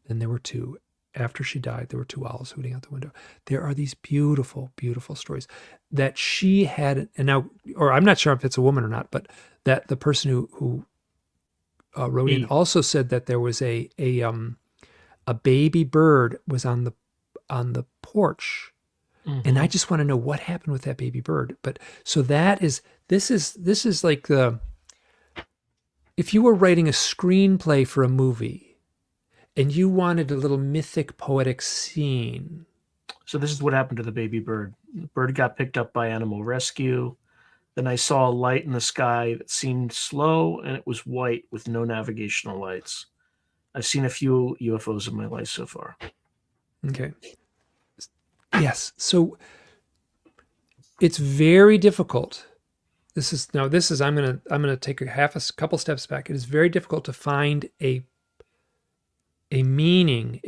Then there were 2. After she died, there were 2 owls hooting out the window. There are these beautiful, beautiful stories that she had, and now, or I'm not sure if it's a woman or not, but that the person who wrote in also said that there was a baby bird was on the porch, and I just want to know what happened with that baby bird. But so this is like if you were writing a screenplay for a movie and you wanted a little mythic, poetic scene. So this is what happened to the baby bird. The bird got picked up by animal rescue. Then I saw a light in the sky that seemed slow, and it was white with no navigational lights. I've seen a few UFOs in my life so far. Okay. Yes. So it's very difficult. I'm gonna take a couple steps back. It is very difficult to find a meaning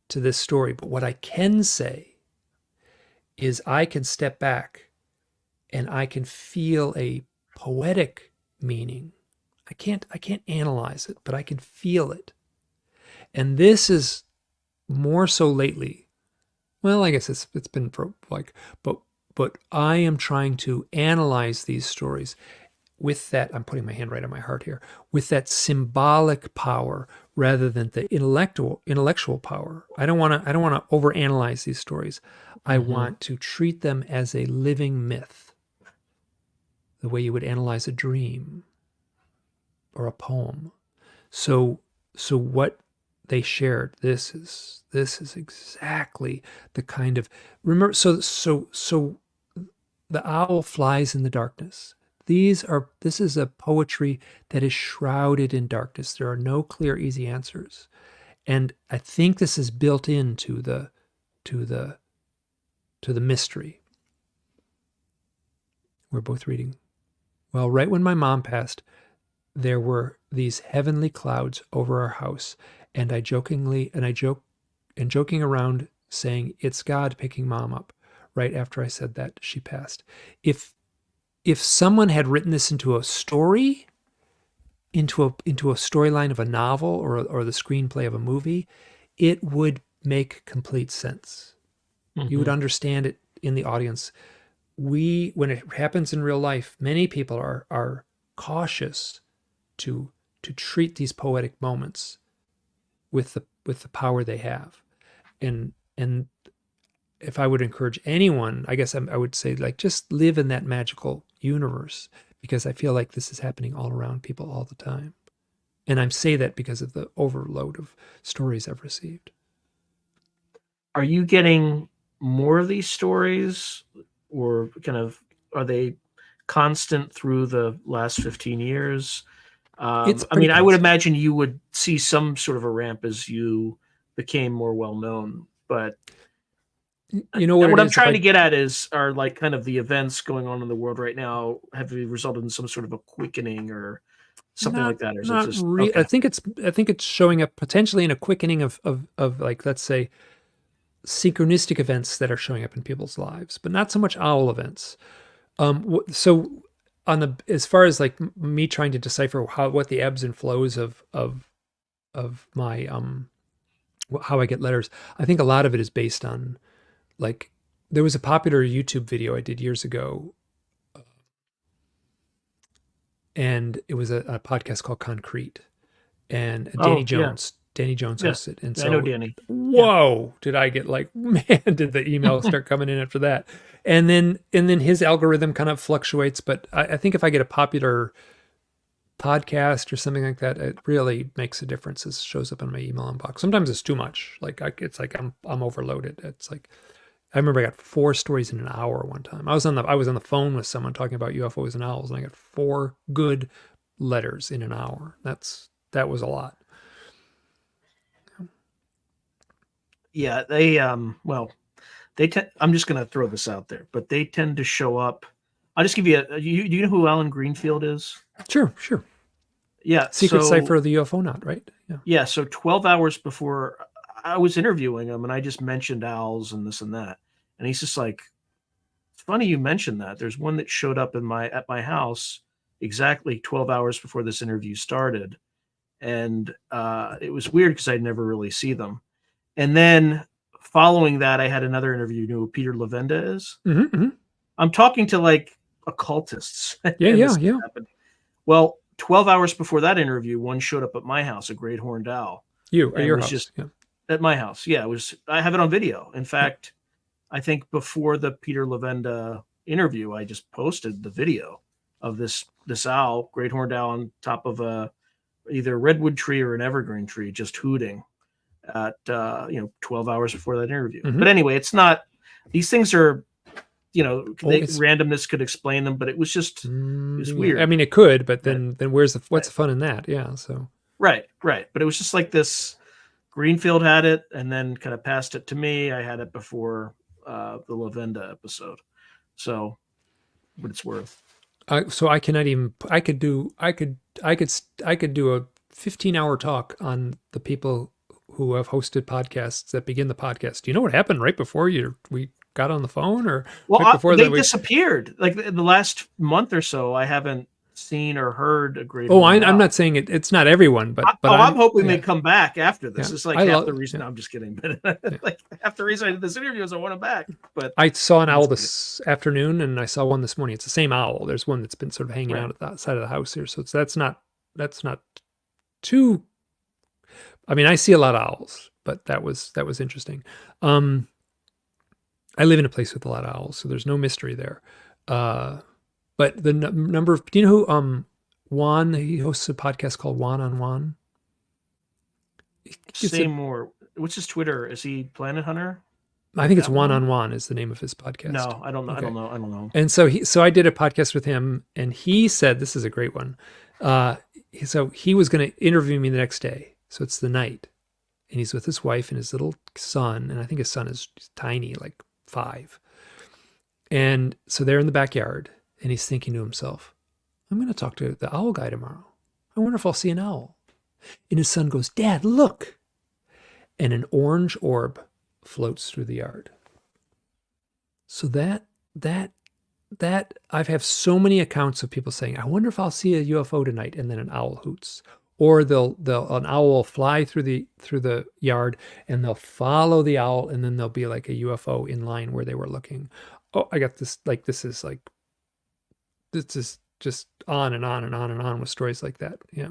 to this story. But what I can say is I can step back and I can feel a poetic meaning. I can't analyze it, but I can feel it. And this is more so lately. Well, I guess it's been but I am trying to analyze these stories with that, I'm putting my hand right on my heart here, with that symbolic power rather than the intellectual power. I don't want to overanalyze these stories. I want to treat them as a living myth, the way you would analyze a dream or a poem. So what they shared, this is exactly the kind of, remember, so the owl flies in the darkness. This is a poetry that is shrouded in darkness. There are no clear, easy answers. And I think this is built into the to the mystery. We're both reading. Well, right when my mom passed, there were these heavenly clouds over our house, and joking around saying it's God picking mom up. Right after I said that, she passed. If someone had written this into a story, into a storyline of a novel or the screenplay of a movie, it would make complete sense. Mm-hmm. You would understand it in the audience. When it happens in real life, many people are cautious to treat these poetic moments with the power they have. And if I would encourage anyone, I guess I would say, like, just live in that magical universe, because I feel like this is happening all around people all the time. And I say that because of the overload of stories I've received. Are you getting more of these stories, or are they constant through the last 15 years? I would imagine you would see some sort of a ramp as you became more well-known, but what I'm trying to get at are like kind of the events going on in the world right now have resulted in some sort of a quickening or something like that? Or is it just, okay. I think it's showing up potentially in a quickening of like, let's say, synchronistic events that are showing up in people's lives, but not so much owl events. So as far as like me trying to decipher what the ebbs and flows of my how I get letters, I think a lot of it is based on, like, there was a popular YouTube video I did years ago, and it was a podcast called Concrete, and Danny Jones hosts it. And so I know Danny. Whoa, did I get like, man, did the emails start coming in after that? And then his algorithm kind of fluctuates, but I think if I get a popular podcast or something like that, it really makes a difference. It shows up in my email inbox. Sometimes it's too much. Like it's like I'm overloaded. It's like, I remember I got 4 stories in an hour one time. I was on the phone with someone talking about UFOs and owls, and I got 4 good letters in an hour. That was a lot. Yeah, they I'm just going to throw this out there, but they tend to show up. I'll just give you do you know who Alan Greenfield is? Sure. Yeah. Secret Cipher of the UFO Knot, right? Yeah. Yeah. So 12 hours before I was interviewing him, and I just mentioned owls and this and that. And he's just like, it's funny you mentioned that. There's one that showed up at my house exactly 12 hours before this interview started. And it was weird because I'd never really see them. And then following that, I had another interview. You know who Peter Levenda is? Mm-hmm. I'm talking to like occultists. Yeah. Well, 12 hours before that interview, one showed up at my house, a great horned owl. Your house? Just at my house. Yeah, I have it on video. In fact, I think before the Peter Levenda interview, I just posted the video of this owl, great horned owl, on top of either a redwood tree or an evergreen tree, just hooting at 12 hours before that interview. Mm-hmm. But anyway, it's not, these things are, randomness could explain them, but it was just it was weird. I mean, it could, but then what's the fun in that? Yeah. So right. But it was just like this. Greenfield had it and then kind of passed it to me. I had it before the Lavenda episode. So what it's worth. So I cannot even, I could do a 15-hour talk on the people who have hosted podcasts that begin the podcast. Do you know what happened right before we got on the phone, or right before they disappeared? Like the last month or so, I haven't seen or heard a great. I'm not saying it's not everyone, but I'm hoping they come back after this. It's like half the reason. I'm just kidding, but like half the reason I did this interview is I want them back. But I saw an owl this afternoon, and I saw one this morning. It's the same owl. There's one that's been sort of hanging out at the side of the house here, so that's not too. I mean, I see a lot of owls, but that was interesting. I live in a place with a lot of owls, so there's no mystery there. But the number of, do you know who Juan? He hosts a podcast called Juan on Juan. Say more. What's his Twitter? Is he Planet Hunter? I think it's Juan on Juan is the name of his podcast. No, I don't know. Okay. I don't know. And so I did a podcast with him, and he said, this is a great one. So he was going to interview me the next day. So it's the night, and he's with his wife and his little son, and I think his son is tiny, like 5. And so they're in the backyard, and he's thinking to himself, I'm going to talk to the owl guy tomorrow. I wonder if I'll see an owl. And his son goes, Dad, look. And an orange orb floats through the yard. So that I've had so many accounts of people saying, I wonder if I'll see a UFO tonight, and then an owl hoots. Or an owl will fly through the yard, and they'll follow the owl, and then there'll be like a UFO in line where they were looking. Oh, I got this, this is just on and on and on and on with stories like that. Yeah.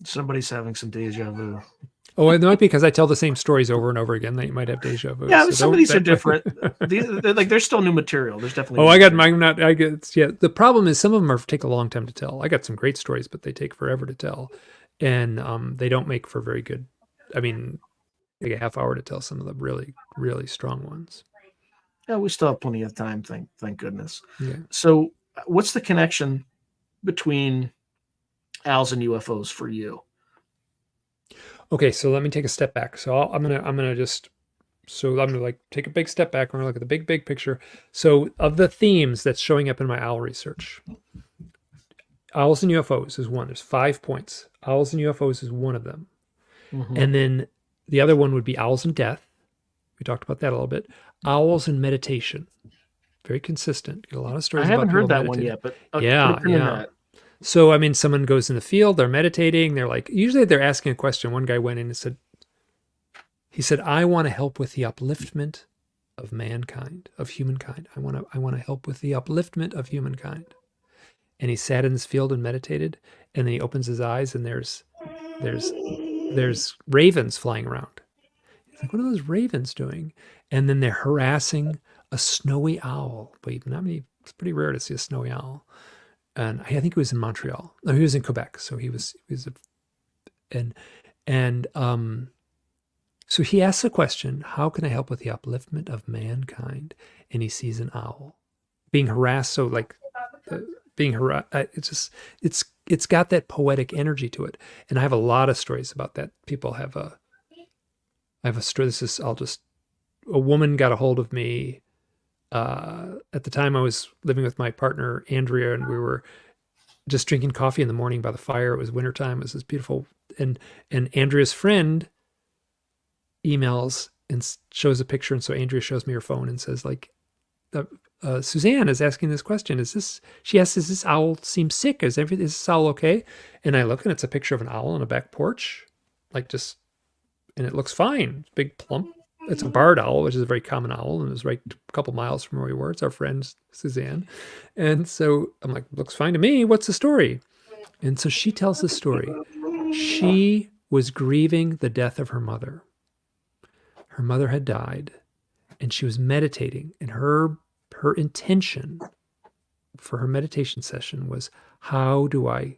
Somebody's having some deja vu. Oh, it might be because I tell the same stories over and over again that you might have deja vu. Yeah, so some of these are different. There's still new material. There's definitely. Yeah. The problem is some of them take a long time to tell. I got some great stories, but they take forever to tell, and they don't make for very good. I mean, like a half hour to tell some of the really, really strong ones. Yeah, we still have plenty of time. Thank goodness. Yeah. So, what's the connection between owls and UFOs for you? Okay, so let me take a step back. So I'm gonna like take a big step back. We're gonna look at the big picture. So of the themes that's showing up in my owl research, owls and UFOs is one. There's 5 points. Owls and UFOs is one of them, and then the other one would be owls and death. We talked about that a little bit. Owls and meditation, very consistent. Get a lot of stories. I haven't about heard that meditating. one yet, but yeah. So, I mean, someone goes in the field, they're meditating, they're like, usually they're asking a question. One guy went in and said, I want to help with the upliftment of mankind, of humankind. I want to help with the upliftment of humankind. And he sat in this field and meditated, and then he opens his eyes and there's ravens flying around. He's like, what are those ravens doing? And then they're harassing a snowy owl. But it's pretty rare to see a snowy owl. And I think he was in Montreal. No, he was in Quebec. So so he asks the question, how can I help with the upliftment of mankind? And he sees an owl being harassed. So being harassed, it's got that poetic energy to it. And I have a lot of stories about that. People have I have a story. A woman got a hold of me. At the time I was living with my partner, Andrea, and we were just drinking coffee in the morning by the fire. It was wintertime. It was this beautiful, and Andrea's friend emails and shows a picture. And so Andrea shows me her phone and says, Suzanne is asking this question. She asks, does this owl seem sick? Is this owl okay? And I look and it's a picture of an owl on a back porch, and it looks fine. It's big, plump. It's a barred owl, which is a very common owl, and it was right a couple miles from where we were. It's our friend, Suzanne. And so I'm like, looks fine to me. What's the story? And so she tells the story. She was grieving the death of her mother. Her mother had died, and she was meditating. And her intention for her meditation session was, how do I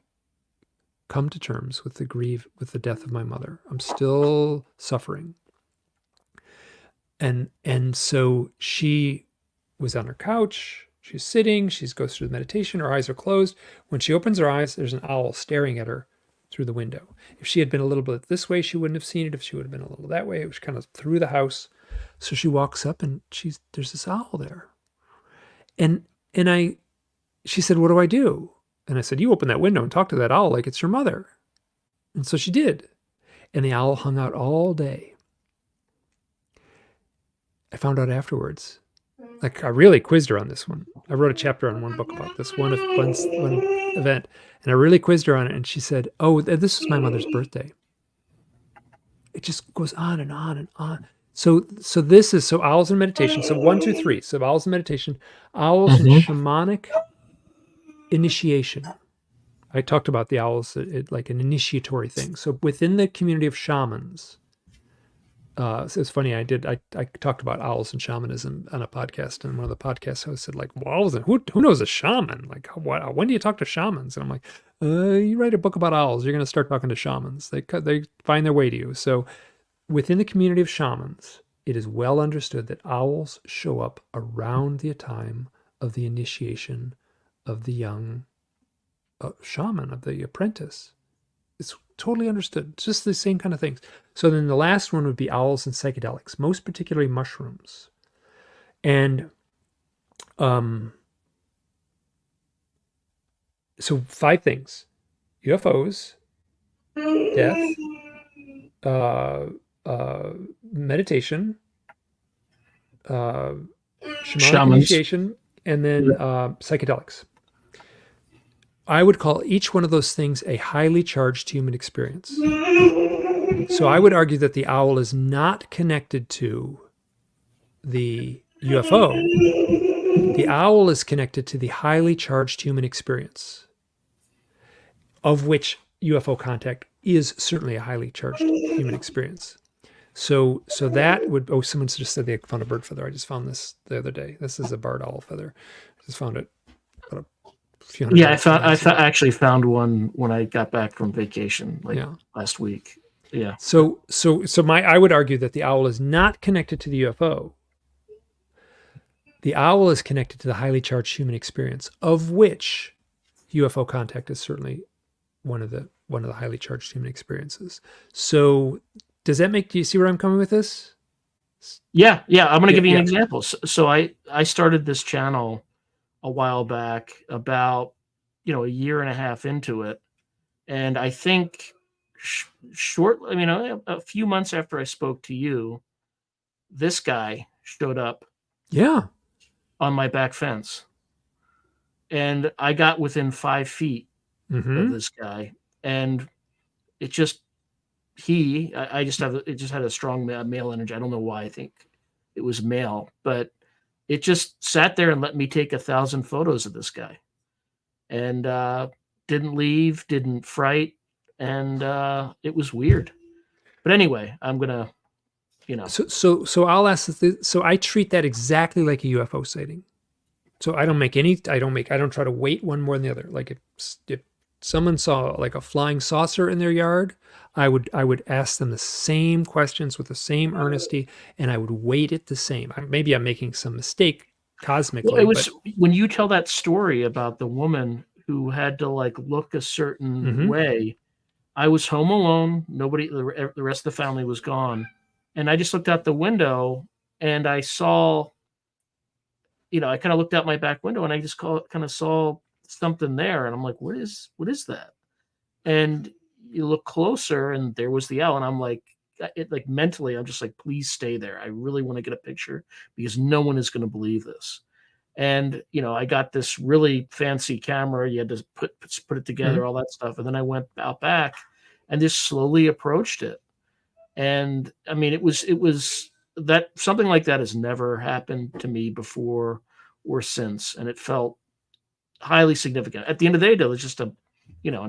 come to terms with the death of my mother? I'm still suffering. And so she was on her couch, she's sitting, she goes through the meditation, her eyes are closed. When she opens her eyes, there's an owl staring at her through the window. If she had been a little bit this way, she wouldn't have seen it. If she would have been a little that way, it was kind of through the house. So she walks up and there's this owl there. And she said, what do I do? And I said, you open that window and talk to that owl like it's your mother. And so she did. And the owl hung out all day. I found out afterwards, I really quizzed her on this one. I wrote a chapter on one book about this one event, and I really quizzed her on it. And she said, oh, this was my mother's birthday. It just goes on and on and on. So owls and meditation. So 1, 2, 3. So owls and meditation, owls and shamanic initiation. I talked about the owls, like an initiatory thing. So within the community of shamans, so it's funny. I talked about owls and shamanism on a podcast, and one of the podcast hosts said, well, who knows a shaman? When do you talk to shamans? And I'm like, you write a book about owls, you're going to start talking to shamans. They find their way to you. So within the community of shamans, it is well understood that owls show up around the time of the initiation of the young shaman, of the apprentice. It's totally understood. It's just the same kind of things. So then the last one would be owls and psychedelics, most particularly mushrooms. And so 5 things: UFOs, death, meditation, shamanic Shamans. initiation, and then psychedelics. I would call each one of those things a highly charged human experience. So I would argue that the owl is not connected to the UFO. The owl is connected to the highly charged human experience, of which UFO contact is certainly a highly charged human experience. So that would, someone just said they found a bird feather. I just found this the other day. This is a barred owl feather. I just found it about a few hundred. Yeah, I actually found one when I got back from vacation last week. Yeah. So I would argue that the owl is not connected to the UFO. The owl is connected to the highly charged human experience, of which UFO contact is certainly one of the highly charged human experiences. So do you see where I'm coming with this? Yeah. I'm going to give you an example. So I started this channel a while back, about a year and a half into it, and I think a few months after I spoke to you, this guy showed up. Yeah. On my back fence, and I got within 5 feet of this guy, and it just had a strong male energy. I don't know why. I think it was male, but it just sat there and let me take 1,000 photos of this guy, and didn't leave, didn't fright, and it was weird. But anyway, I'm gonna, So I'll ask this. So I treat that exactly like a UFO sighting. So I don't try to weight one more than the other. Like if someone saw like a flying saucer in their yard, I would ask them the same questions with the same earnesty, and I would weight it the same. Maybe I'm making some mistake cosmically. Well, it was when you tell that story about the woman who had to like look a certain way. I was home alone. Nobody, the rest of the family was gone. And I just looked out the window and I saw, I kind of looked out my back window and I just kind of saw something there. And I'm like, what is that? And you look closer and there was the owl. And I'm like, mentally, I'm just like, please stay there. I really want to get a picture because no one is going to believe this. And, I got this really fancy camera. You had to put it together, all that stuff. And then I went out back and just slowly approached it. And I mean, it was that something like that has never happened to me before or since. And it felt highly significant. At the end of the day, though, it's just an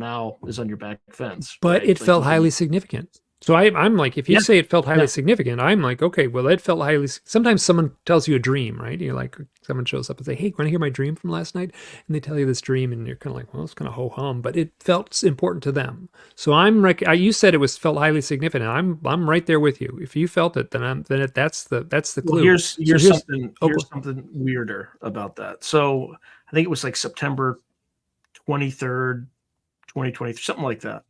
owl is on your back fence. But right? It felt highly significant. So I'm like, if you say it felt highly significant, I'm like, okay, well, it felt highly. Sometimes someone tells you a dream, right? You're like, someone shows up and say, hey, want to hear my dream from last night? And they tell you this dream, and you're kind of like, well, it's kind of ho hum, but it felt important to them. So you said it felt highly significant. I'm right there with you. If you felt it, that's the clue. Well, here's something weirder about that. So I think it was like September 23rd, 2020, something like that.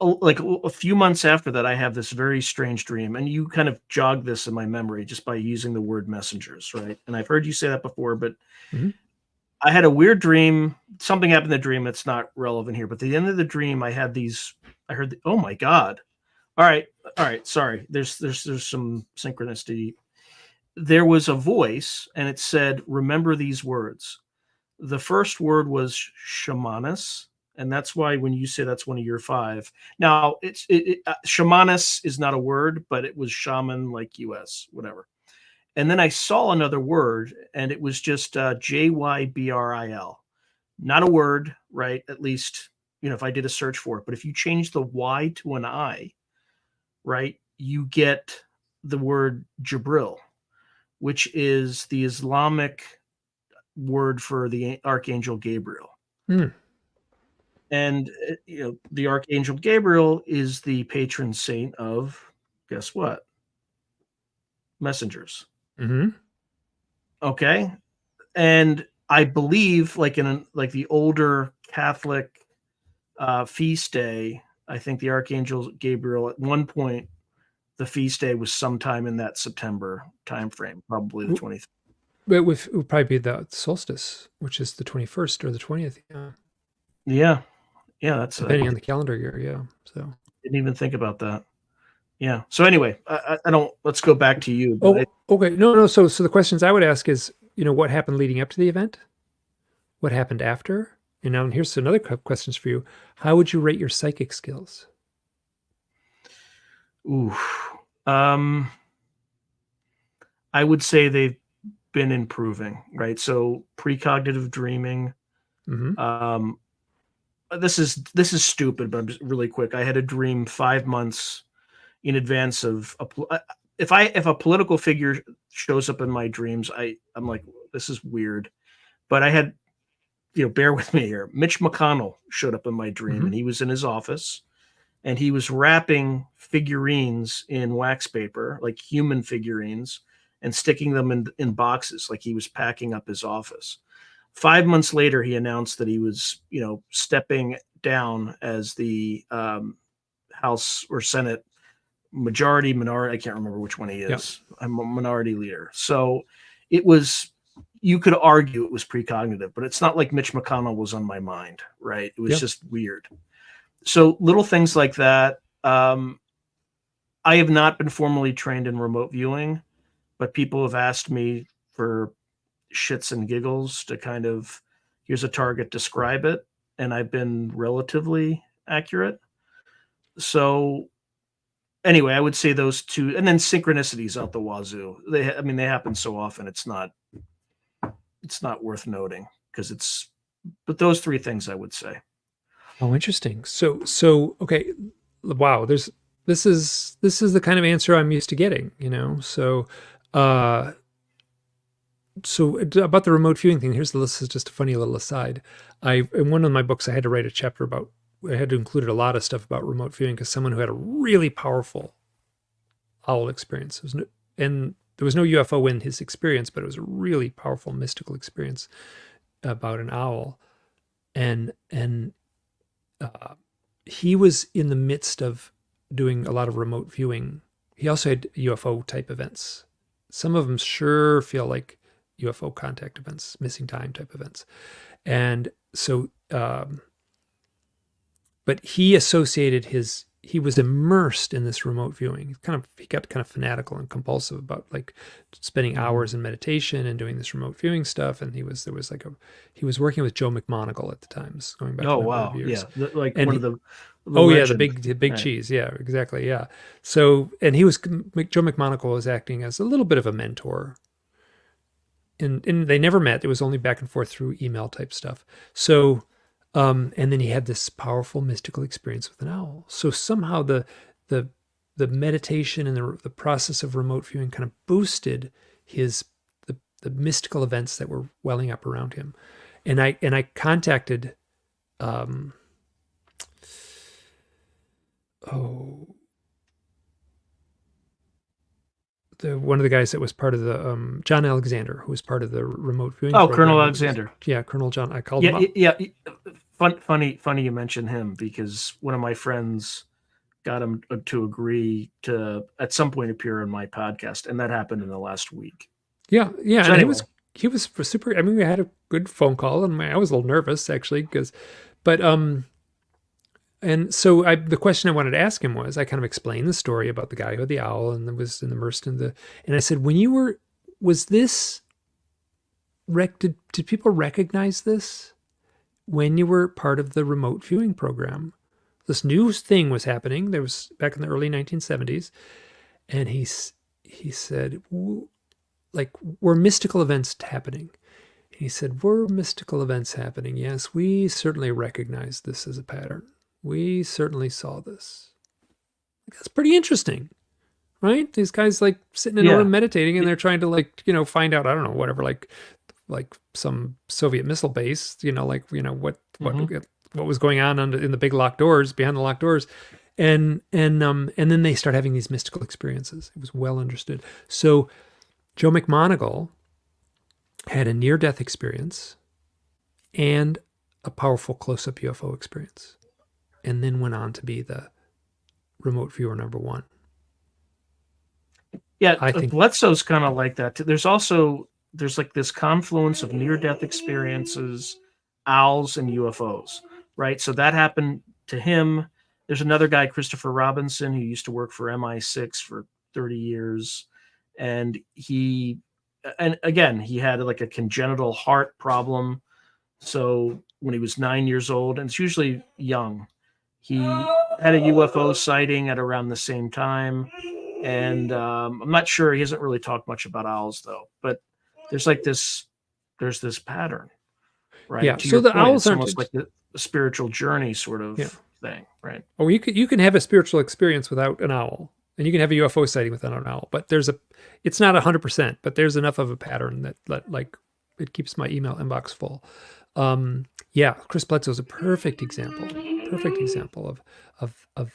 Like a few months after that, I have this very strange dream, and you kind of jog this in my memory just by using the word messengers, right? And I've heard you say that before, but I had a weird dream. Something happened in the dream that's not relevant here, but at the end of the dream, I heard oh my God. All right. Sorry. There's some synchronicity. There was a voice and it said, remember these words. The first word was shamanus. And that's why when you say that's one of your 5. Now, shamanus is not a word, but it was shaman, like US, whatever. And then I saw another word, and it was just JYBRIL. Not a word, right? At least, if I did a search for it. But if you change the Y to an I, right, you get the word Jibril, which is the Islamic word for the Archangel Gabriel. And, the Archangel Gabriel is the patron saint of, guess what? Messengers. Okay. And I believe, like in the older Catholic feast day. I think the Archangel Gabriel at one point, the feast day was sometime in that September timeframe, probably the 23rd. It would probably be the solstice, which is the 21st or the 20th. Yeah. That's depending on the calendar year. Yeah. So didn't even think about that. Yeah. So anyway, I don't. Let's go back to you. Okay. No. So the questions I would ask is, what happened leading up to the event? What happened after? And now here's another questions for you. How would you rate your psychic skills? Ooh. I would say they've been improving, right? So precognitive dreaming. Mm-hmm. This is stupid, but I'm just really quick. I had a dream 5 months in advance of if a political figure shows up in my dreams, I'm like, this is weird. But I had, bear with me here. Mitch McConnell showed up in my dream, Mm-hmm. and he was in his office, and he was wrapping figurines in wax paper, like human figurines, and sticking them in boxes, like he was packing up his office. 5 months later, he announced that he was, stepping down as the House or Senate minority. I can't remember which one he is. Yep. I'm a minority leader. So it was, you could argue it was precognitive, but it's not like Mitch McConnell was on my mind, right? It was just weird. So little things like that. I have not been formally trained in remote viewing, but people have asked me for shits and giggles to kind of, here's a target, describe it. And I've been relatively accurate. So anyway, I would say those two, and then synchronicities out the wazoo. They happen so often. It's not worth noting but those three things I would say. Oh, interesting. So okay. Wow. This is the kind of answer I'm used to getting, so, so about the remote viewing thing, this is just a funny little aside. In one of my books, I had to write a chapter I had to include a lot of stuff about remote viewing because someone who had a really powerful owl experience. And there was no UFO in his experience, but it was a really powerful mystical experience about an owl. And he was in the midst of doing a lot of remote viewing. He also had UFO type events. Some of them sure feel like UFO contact events, missing time type events. And so, but he associated he was immersed in this remote viewing. He got kind of fanatical and compulsive about like spending hours in meditation and doing this remote viewing stuff. And he was working with Joe McMoneagle at the time, going back. Oh, wow. Years. Yeah. One of the the big cheese. Yeah, exactly. Yeah. So, and Joe McMoneagle was acting as a little bit of a mentor. And they never met. It was only back and forth through email type stuff. So, and then he had this powerful mystical experience with an owl. So somehow the meditation and the process of remote viewing kind of boosted the mystical events that were welling up around him. And I contacted one of the guys that was part of the John Alexander, who was part of the remote viewing. Oh, Colonel Alexander. Colonel John. I called him up. Yeah. Funny you mention him because one of my friends got him to agree to at some point appear on my podcast, and that happened in the last week. Yeah. So anyway. He was super. I mean, we had a good phone call, and I was a little nervous actually and so the question I wanted to ask him was, I kind of explained the story about the guy who had the owl and was immersed and I said, did people recognize this when you were part of the remote viewing program? This new thing was happening. There was back in the early 1970s. And he said, like, were mystical events happening? And he said, were mystical events happening? Yes, we certainly recognize this as a pattern. We certainly saw this. That's pretty interesting, right? These guys like sitting in a room meditating, and they're trying to find out, I don't know, whatever, like some Soviet missile base, what was going on in the big locked doors, behind the locked doors, and then they start having these mystical experiences. It was well understood. So Joe McMoneagle had a near-death experience and a powerful close-up UFO experience. and then went on to be the remote viewer number one. Yeah, I think Bledsoe's kind of like that too. There's like this confluence of near-death experiences, owls, and UFOs, right? So that happened to him. There's another guy, Christopher Robinson, who used to work for MI6 for 30 years. And again, he had like a congenital heart problem. So when he was 9 years old, and it's usually young, he had a UFO sighting at around the same time. And I'm not sure. He hasn't really talked much about owls, though. But there's this pattern, right? Yeah. So the owls are almost like the spiritual journey sort of thing, right? Oh, you can have a spiritual experience without an owl, and you can have a UFO sighting without an owl. But it's not 100%, but there's enough of a pattern that like it keeps my email inbox full. Chris Bledsoe is a perfect example of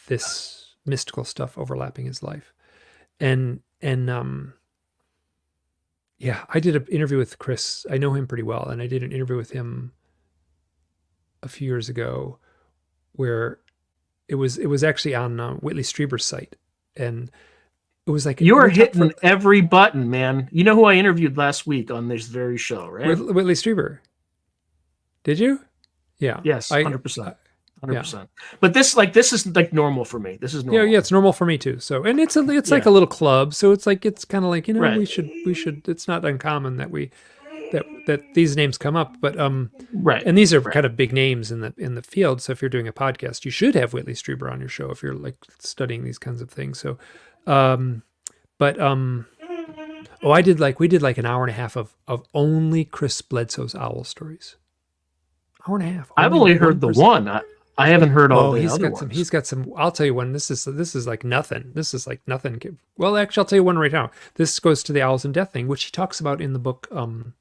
this mystical stuff overlapping his life. I did an interview with Chris. I know him pretty well. And I did an interview with him a few years ago where it was actually on Whitley Strieber's site. And it was like, you're hitting every button, man. You know who I interviewed last week on this very show, right? Whitley Strieber. Did you? Yeah. Yes, 100%. 100%. Yeah. But this is like normal for me. This is normal. Yeah, it's normal for me too. So, and it's like a little club. So it's kind of like, right. we should, it's not uncommon that that these names come up, but, right. And these are kind of big names in the field. So if you're doing a podcast, you should have Whitley Strieber on your show if you're like studying these kinds of things. So, we did like an hour and a half of only Chris Bledsoe's owl stories. Hour and a half. I've only heard the one. I haven't heard all the other ones. He's got some. I'll tell you one. This is like nothing. This is like nothing. Well, actually, I'll tell you one right now. This goes to the owls and death thing, which he talks about in the book. UFO.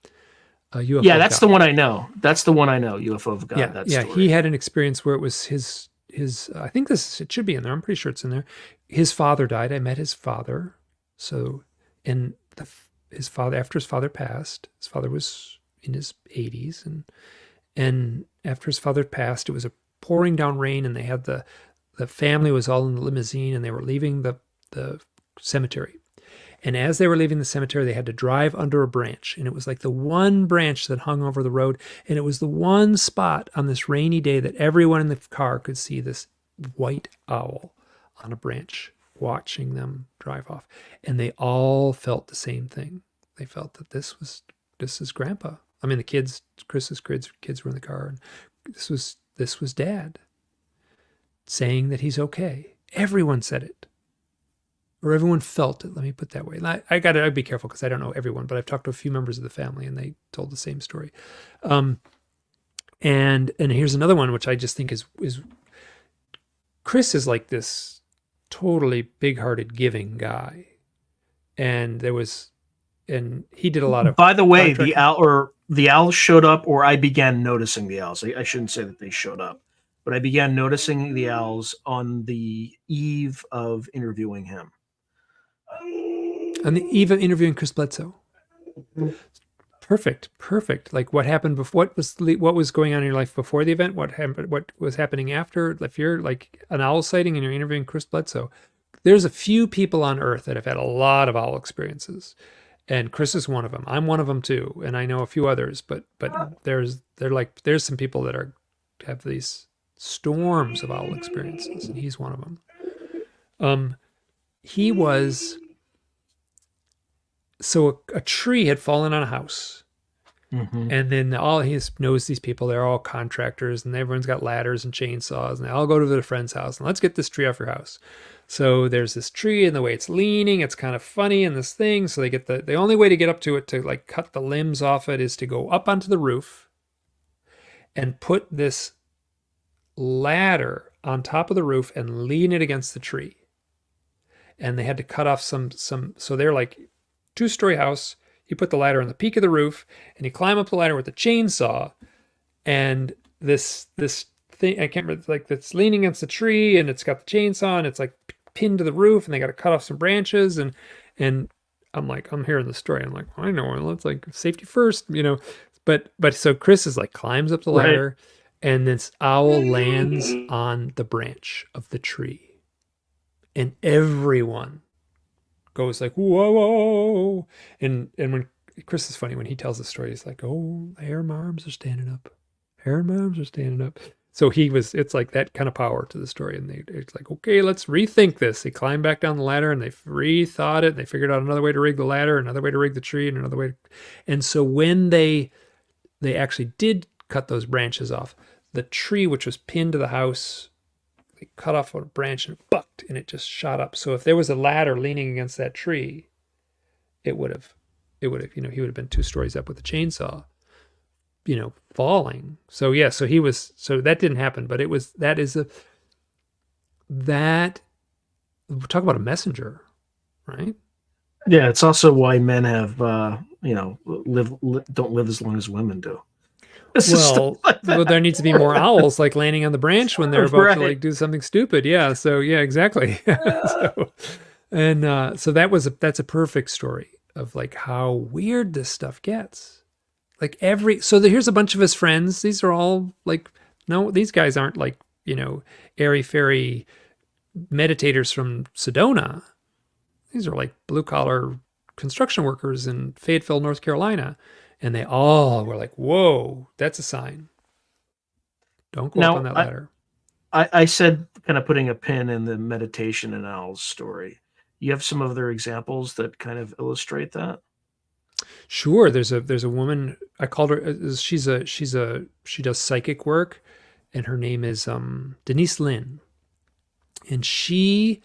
Yeah, that's God. The one I know. That's the one I know. UFO of God. Yeah, he had an experience where it was his. I think it should be in there. I'm pretty sure it's in there. His father died. I met his father. So, his father, after his father passed, his father was in his 80s, and after his father passed, it was a pouring down rain, and they had the family was all in the limousine, and they were leaving the cemetery. And as they were leaving the cemetery, they had to drive under a branch, and it was like the one branch that hung over the road, and it was the one spot on this rainy day that everyone in the car could see this white owl on a branch watching them drive off. And they all felt the same thing. They felt that this is Grandpa. I mean, Chris's kids were in the car, and this was Dad saying that he's okay. Everyone said it, or everyone felt it. Let me put it that way. And I'd be careful because I don't know everyone, but I've talked to a few members of the family, and they told the same story. And here's another one, which I just think is Chris is like this totally big-hearted, giving guy, and he did a lot of. By the way, the owls showed up, or I began noticing the owls. I shouldn't say that they showed up, but I began noticing the owls on the eve of interviewing him. On the eve of interviewing Chris Bledsoe. Perfect. Like what happened before? What was going on in your life before the event? What happened? What was happening after? If you're like an owl sighting and you're interviewing Chris Bledsoe, there's a few people on Earth that have had a lot of owl experiences. And Chris is one of them. I'm one of them too, and I know a few others. But there's some people that have these storms of owl experiences, and he's one of them. He was a tree had fallen on a house, and then he knows these people. They're all contractors, and everyone's got ladders and chainsaws, and they all go to their friend's house and let's get this tree off your house. So there's this tree, and the way it's leaning, it's kind of funny in this thing. So they get the only way to get up to it to like cut the limbs off it is to go up onto the roof and put this ladder on top of the roof and lean it against the tree. And they had to cut off some. So they're like 2-story house. You put the ladder on the peak of the roof, and you climb up the ladder with a chainsaw, and this thing I can't remember, like that's leaning against the tree, and it's got the chainsaw, and it's like pinned to the roof, and they got to cut off some branches, and I'm hearing the story. I'm like, I know, let's like safety first, But so Chris is like climbs up the ladder, And this owl lands on the branch of the tree. And everyone goes like, whoa. And when Chris is funny, when he tells the story, he's like, oh, hair and my arms are standing up. Hair and my arms are standing up. So it's like that kind of power to the story. And it's like, okay, let's rethink this. They climbed back down the ladder and they rethought it. They figured out another way to rig the ladder, another way to rig the tree, and another way. And so when they actually did cut those branches off, the tree, which was pinned to the house, they cut off a branch and it bucked and it just shot up. So if there was a ladder leaning against that tree, it would have, he would have been 2 stories up with a chainsaw, falling. So yeah, so that didn't happen, but talk about a messenger, right? Yeah, it's also why men have, don't live as long as women do. Well, there needs to be more owls like landing on the branch when they're about to like do something stupid. Yeah. So yeah, exactly. So that's a perfect story of like how weird this stuff gets. Like here's a bunch of his friends. These are all like, no, these guys aren't like, airy fairy meditators from Sedona. These are like blue collar construction workers in Fayetteville, North Carolina. And they all were like, whoa, that's a sign. Don't go up on that ladder. I said kind of putting a pin in the meditation and owls story. You have some other examples that kind of illustrate that? Sure. There's a woman, I called her, she does psychic work, and her name is Denise Lynn. And she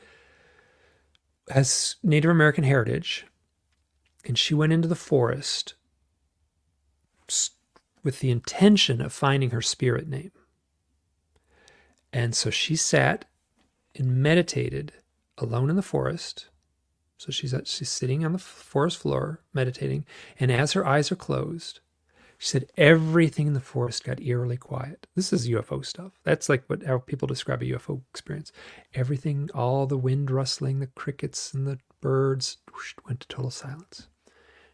has Native American heritage, and she went into the forest with the intention of finding her spirit name. And so she sat and meditated alone in the forest. So she's sitting on the forest floor meditating. And as her eyes are closed, she said everything in the forest got eerily quiet. This is UFO stuff. That's like how people describe a UFO experience. Everything, all the wind rustling, the crickets and the birds went to total silence.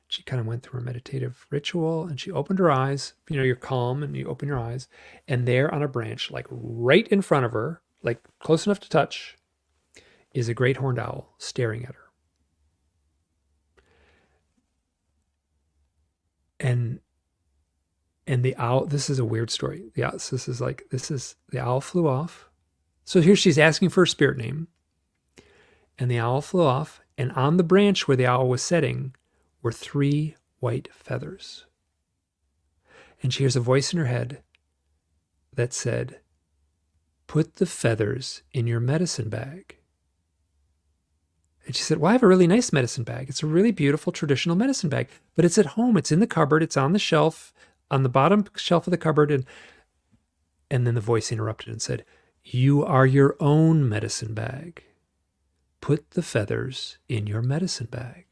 She kind of went through her meditative ritual and she opened her eyes. You're calm and you open your eyes, and there on a branch, like right in front of her, like close enough to touch, is a great horned owl staring at her. And the owl, this is a weird story. The owl flew off. So here she's asking for her spirit name, and the owl flew off, and on the branch where the owl was sitting were 3 white feathers. And she hears a voice in her head that said, "Put the feathers in your medicine bag." And she said, "Well, I have a really nice medicine bag. It's a really beautiful traditional medicine bag, but it's at home. It's in the cupboard. It's on the shelf, on the bottom shelf of the cupboard." And then the voice interrupted and said, "You are your own medicine bag. Put the feathers in your medicine bag."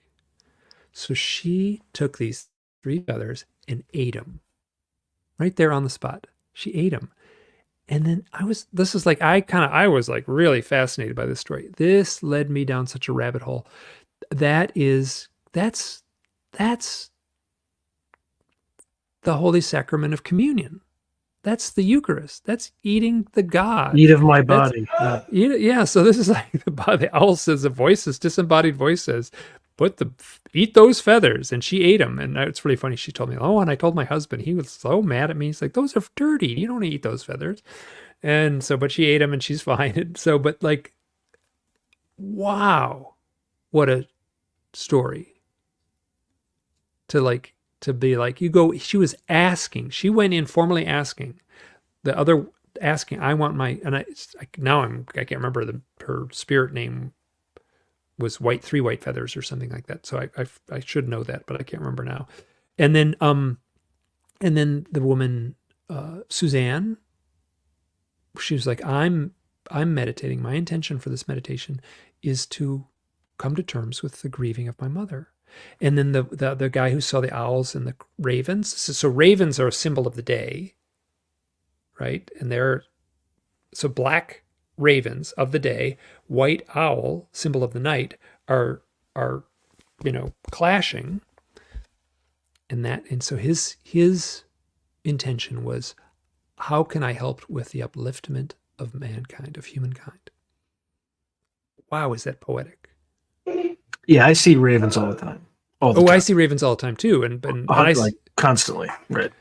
So she took these 3 feathers and ate them right there on the spot. She ate them. And then I was like really fascinated by this story. This led me down such a rabbit hole. That's the Holy Sacrament of Communion. That's the Eucharist. That's eating the God. Eat of my body. Yeah. So this is like the owl says, the voices, disembodied voice says, eat those feathers. And she ate them. And it's really funny. She told me, and I told my husband, he was so mad at me. He's like, "Those are dirty. You don't eat those feathers." And so, but she ate them and she's fine. And so, but like, wow, what a story to be like, she was asking, she went in formally asking I want my, and I can't remember her spirit name was 3 white feathers or something like that. So I should know that, but I can't remember now. And then the woman, Suzanne, she was like, I'm meditating. My intention for this meditation is to come to terms with the grieving of my mother. And then the guy who saw the owls and the ravens. So ravens are a symbol of the day, right? And so black ravens of the day, white owl, symbol of the night, are clashing. And so his intention was, how can I help with the upliftment of mankind, of humankind? Wow, is that poetic? Yeah, I see ravens all the time. I see ravens all the time too, and like constantly, right?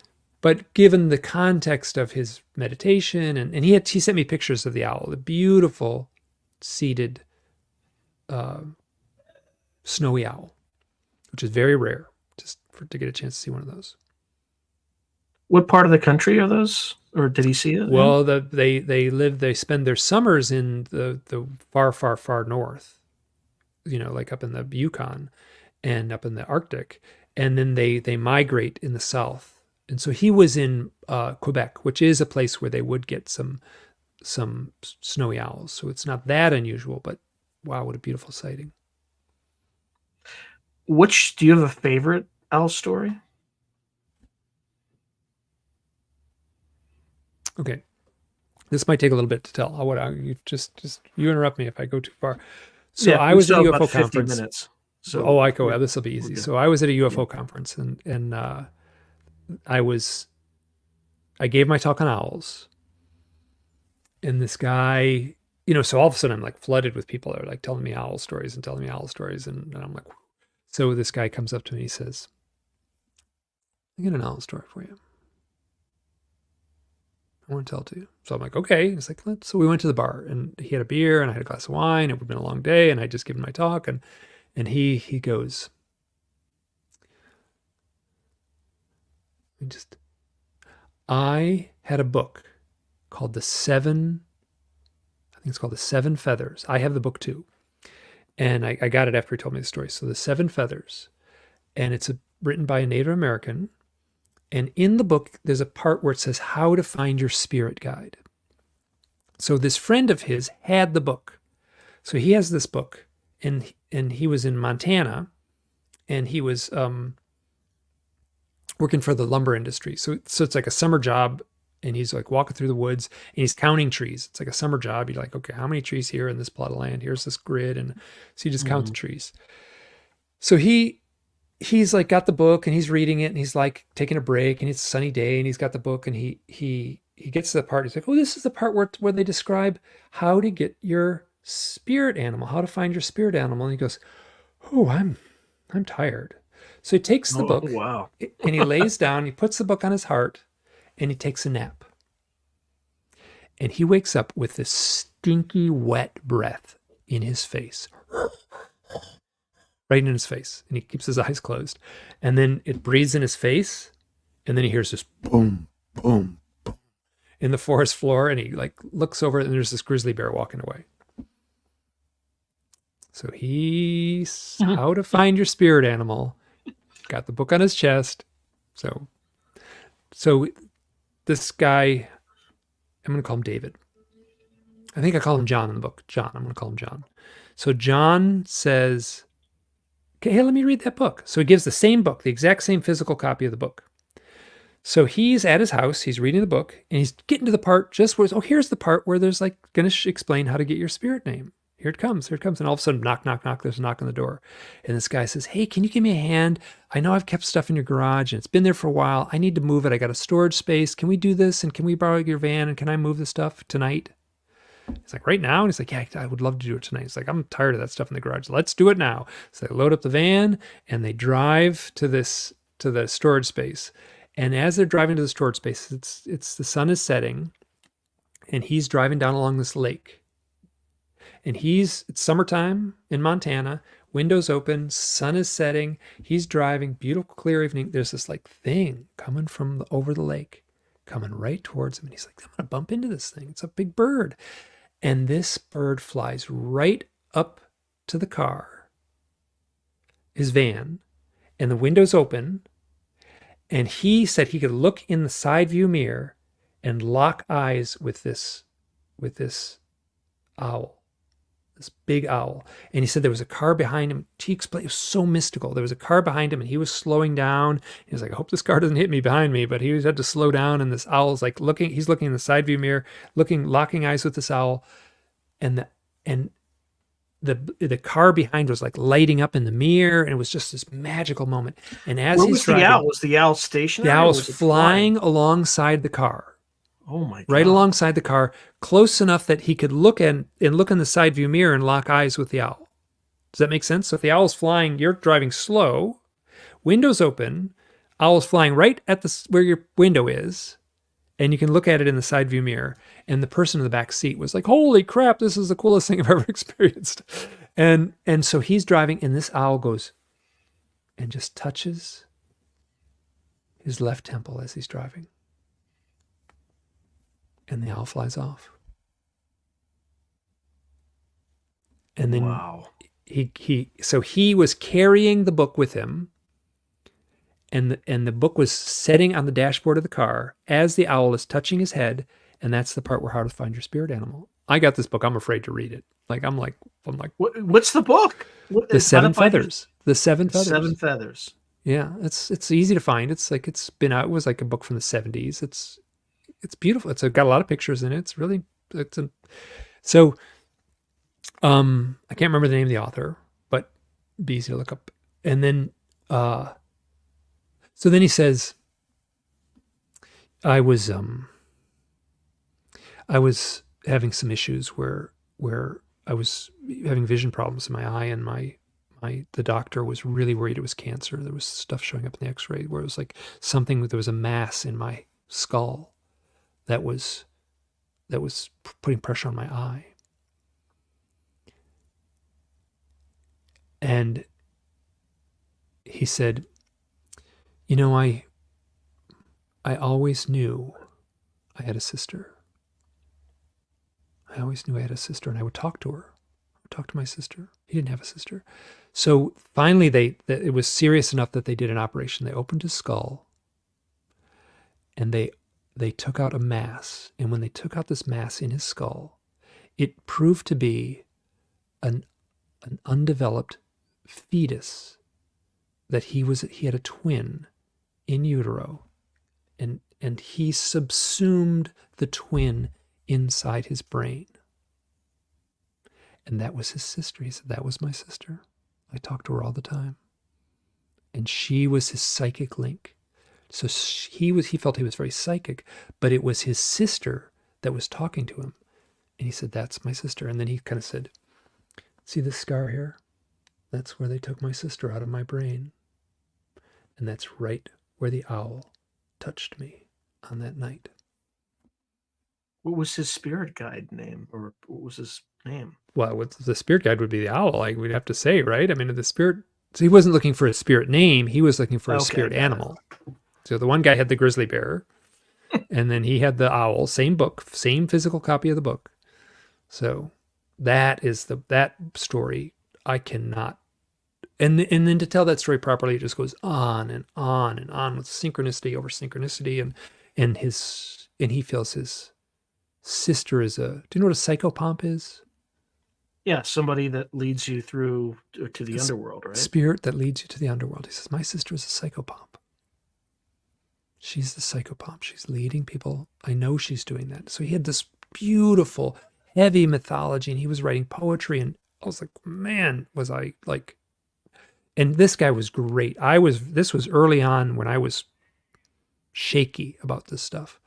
But given the context of his meditation, and he sent me pictures of the owl, the beautiful seated snowy owl, which is very rare, to get a chance to see one of those. What part of the country are those, or did he see it? Well, they spend their summers in the far, far, far north, like up in the Yukon and up in the Arctic, and then they migrate in the south. And so he was in Quebec, which is a place where they would get some snowy owls. So it's not that unusual, but wow, what a beautiful sighting. Do you have a favorite owl story? Okay. This might take a little bit to tell. You interrupt me if I go too far. So yeah, I was at a UFO conference. Minutes, this will be easy. So I was at a UFO conference, and I gave my talk on owls, and this guy, so all of a sudden I'm like flooded with people that are like telling me owl stories, and I'm like, so this guy comes up to me, he says, I got an owl story for you. I want to tell it to you. So I'm like, okay. He's like, so we went to the bar, and he had a beer, and I had a glass of wine. It would have been a long day, and I just given my talk, and he goes, I had a book called The Seven Feathers. I have the book too. And I got it after he told me the story. So The Seven Feathers, and it's written by a Native American. And in the book, there's a part where it says how to find your spirit guide. So this friend of his had the book. So he has this book, and he was in Montana, and he was working for the lumber industry. So it's like a summer job, and he's like walking through the woods, and he's counting trees. It's like a summer job. You're like, okay, how many trees here in this plot of land? Here's this grid. And so you just count the trees. So he's like got the book, and he's reading it, and he's like taking a break, and it's a sunny day, and he's got the book, and he gets to the part. He's like, oh, this is the part where they describe how to get your spirit animal, how to find your spirit animal. And he goes, oh, I'm tired. So he takes the book, wow. And he lays down, he puts the book on his heart, and he takes a nap. And he wakes up with this stinky, wet breath in his face. Right in his face. And he keeps his eyes closed. And then it breathes in his face. And then he hears this boom, boom, boom in the forest floor. And he like looks over, and there's this grizzly bear walking away. So he's how to find your spirit animal. Got the book on his chest. So this guy, I'm going to call him David. I think I call him John in the book. John, I'm going to call him John. So John says, okay, hey, let me read that book. So he gives the same book, the exact same physical copy of the book. So he's at his house, he's reading the book, and he's getting to the part just where, here's the part where there's like going to explain how to get your spirit name. Here it comes. And all of a sudden, knock, knock, knock. There's a knock on the door. And this guy says, hey, can you give me a hand? I know I've kept stuff in your garage, and it's been there for a while. I need to move it. I got a storage space. Can we do this? And can we borrow your van? And can I move the stuff tonight? He's like, right now? And he's like, yeah, I would love to do it tonight. He's like, I'm tired of that stuff in the garage. Let's do it now. So they load up the van, and they drive to the storage space. And as they're driving to the storage space, it's the sun is setting, and he's driving down along this lake. And it's summertime in Montana, windows open, sun is setting, he's driving, beautiful clear evening. There's this like thing coming from over the lake, coming right towards him. And he's like, I'm going to bump into this thing. It's a big bird. And this bird flies right up to the car, his van, and the window's open. And he said he could look in the side view mirror and lock eyes with this owl. This big owl. And he said there was a car behind him. He explained, it was so mystical. There was a car behind him, and he was slowing down. He was like, I hope this car doesn't hit me behind me. But he had to slow down, and this owl's like he's looking in the side view mirror, locking eyes with this owl. And the car behind was like lighting up in the mirror, and it was just this magical moment. And as he's driving, the owl? Was the owl stationary? The owl was flying alongside the car. Oh my God. Right alongside the car, close enough that he could look in the side view mirror and lock eyes with the owl. Does that make sense? So if the owl's flying, you're driving slow, windows open, owl's flying right at where your window is, and you can look at it in the side view mirror. And the person in the back seat was like, "Holy crap, this is the coolest thing I've ever experienced." And so he's driving, and this owl goes and just touches his left temple as he's driving. And the owl flies off. And then wow. he was carrying the book with him, and the book was setting on the dashboard of the car as the owl is touching his head, and that's the part where How to Find Your Spirit Animal. I got this book. I'm afraid to read it. I'm like, what's the book? The Seven Feathers. The Seven Feathers. Seven Feathers. Yeah, it's easy to find. It's like it's been out. It was like a book from the 70s. It's beautiful. It's got a lot of pictures in it. It's really so. I can't remember the name of the author, but it'd be easy to look up. And then, so then he says, I was having some issues where I was having vision problems in my eye, and the doctor was really worried it was cancer. There was stuff showing up in the x-ray where it was like there was a mass in my skull that was putting pressure on my eye. And he said, I always knew I had a sister. I always knew I had a sister, and I would talk to her. I would talk to my sister. He didn't have a sister. So finally, it was serious enough that they did an operation. They opened his skull, and they took out a mass. And when they took out this mass in his skull, it proved to be an undeveloped fetus, that he had a twin in utero, and he subsumed the twin inside his brain. And that was his sister. He said, that was my sister. I talked to her all the time. And she was his psychic link. So he felt he was very psychic, but it was his sister that was talking to him. And he said, that's my sister. And then he kind of said, see this scar here? That's where they took my sister out of my brain. And that's right where the owl touched me on that night. What was his spirit guide name? Or what was his name? Well, the spirit guide would be the owl, like we'd have to say, right? I mean, so he wasn't looking for a spirit name. He was looking for a spirit animal. So the one guy had the grizzly bear, and then he had the owl, same book, same physical copy of the book. So that story, I cannot. And then to tell that story properly, it just goes on and on and on with synchronicity over synchronicity, and he feels his sister is do you know what a psychopomp is? Yeah, somebody that leads you through to the underworld, right? Spirit that leads you to the underworld. He says, my sister is a psychopomp. She's the psychopomp. She's leading people. I know she's doing that. So he had this beautiful, heavy mythology, and he was writing poetry, and I was like, man, was I like. And this guy was great. This was early on when I was shaky about this stuff.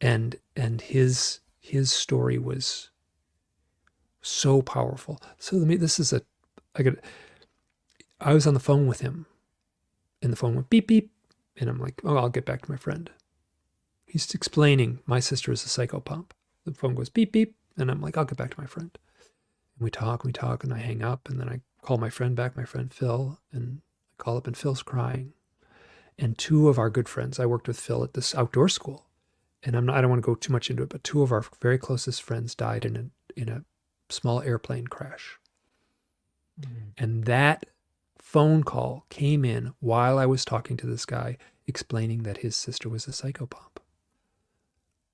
And his story was so powerful. So I was on the phone with him, and the phone went beep, beep. And I'm like, oh, I'll get back to my friend. He's explaining my sister is a psychopomp. The phone goes beep, beep. And I'm like, I'll get back to my friend. And we talk, and I hang up, and then I call my friend back, my friend Phil, and I call up, and Phil's crying. And two of our good friends, I worked with Phil at this outdoor school, and I don't want to go too much into it, but two of our very closest friends died in a small airplane crash. Mm-hmm. And that phone call came in while I was talking to this guy, explaining that his sister was a psychopomp.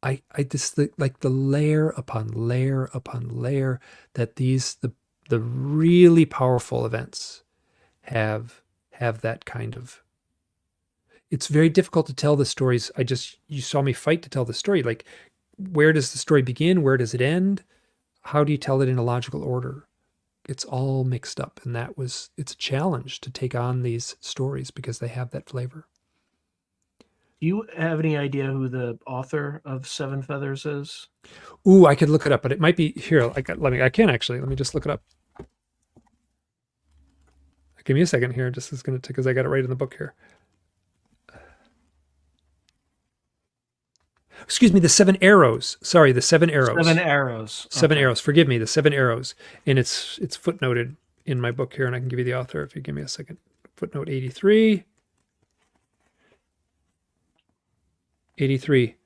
The layer upon layer upon layer that the really powerful events have that kind of. It's very difficult to tell the stories. You saw me fight to tell the story. Like, where does the story begin? Where does it end? How do you tell it in a logical order? It's all mixed up, and it's a challenge to take on these stories because they have that flavor. Do you have any idea who the author of Seven Feathers is? Ooh, I could look it up, but it might be here. I can actually. Let me just look it up. Give me a second here. Just is going to because I got it right in the book here. Excuse me, the Seven Arrows. Sorry, the Seven Arrows. Seven Arrows. Seven Arrows. Forgive me, the Seven Arrows, and it's footnoted in my book here, and I can give you the author if you give me a second. Footnote 83. 83.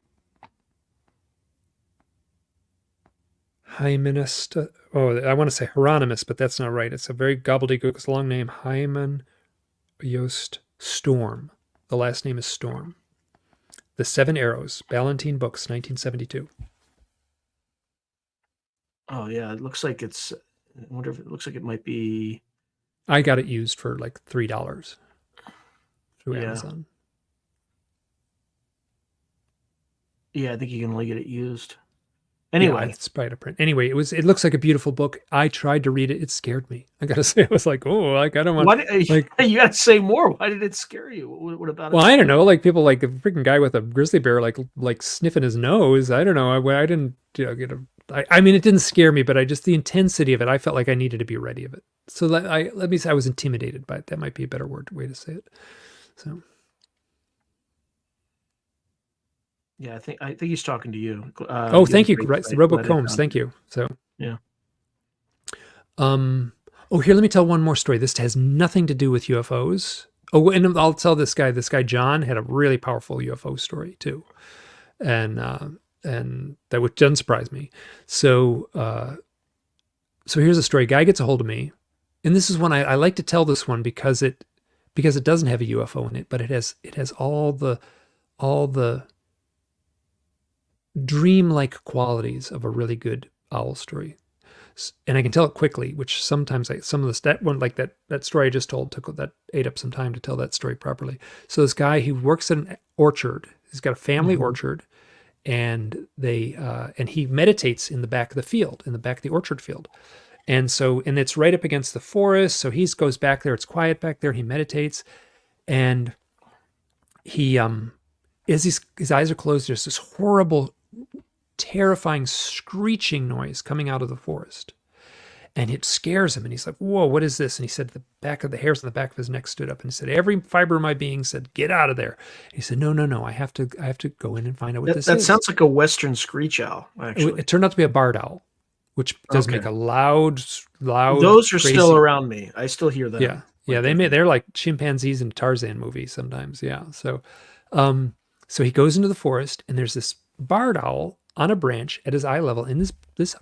Hymenist. Oh, I want to say Hieronymus, but that's not right. It's a very gobbledygook. It's a long name. Hymen Yost Storm. The last name is Storm. The Seven Arrows. Ballantine Books, 1972. Oh yeah, it looks like it's. I wonder if it looks like it might be. I got it used for like $3 through Amazon. Yeah, I think you can only get it used. Anyway, it's probably to print. Anyway, it looks like a beautiful book. I tried to read it. It scared me. I gotta say, I was like, oh, like I don't want. Like, you gotta say more. Why did it scare you? What about it? Well, I don't know. Like people, like a freaking guy with a grizzly bear, like sniffing his nose. I don't know. I didn't, get a. I mean, it didn't scare me, but the intensity of it, I felt like I needed to be ready of it. So let me say I was intimidated by it. That might be a better way to say it. So. Yeah, I think he's talking to you. Thank you. Right, the Robo Combs. Thank you. So. Yeah. Here, let me tell one more story. This has nothing to do with UFOs. Oh, and I'll tell this guy. This guy John had a really powerful UFO story too, and that doesn't surprise me. So here's a story. Guy gets a hold of me, and this is one I like to tell this one because it doesn't have a UFO in it, but it has all the dreamlike qualities of a really good owl story. And I can tell it quickly, which sometimes that story I just told ate up some time to tell that story properly. So this guy, he works at an orchard. He's got a family orchard, and he meditates in the back of the field, in the back of the orchard field. And it's right up against the forest. So he goes back there. It's quiet back there. He meditates, and he, as his eyes are closed, there's this horrible, terrifying screeching noise coming out of the forest, and it scares him, and he's like, whoa, what is this? And he said the hairs on the back of his neck stood up, and he said, every fiber of my being said, get out of there. And he said, no, I have to go in and find out what this is. That sounds like a Western screech owl, actually. It turned out to be a barred owl, which does make a loud. Those are crazy. Still around me. I still hear them. Yeah, they're like chimpanzees in a Tarzan movie sometimes. Yeah. So he goes into the forest, and there's this barred owl on a branch at his eye level, and this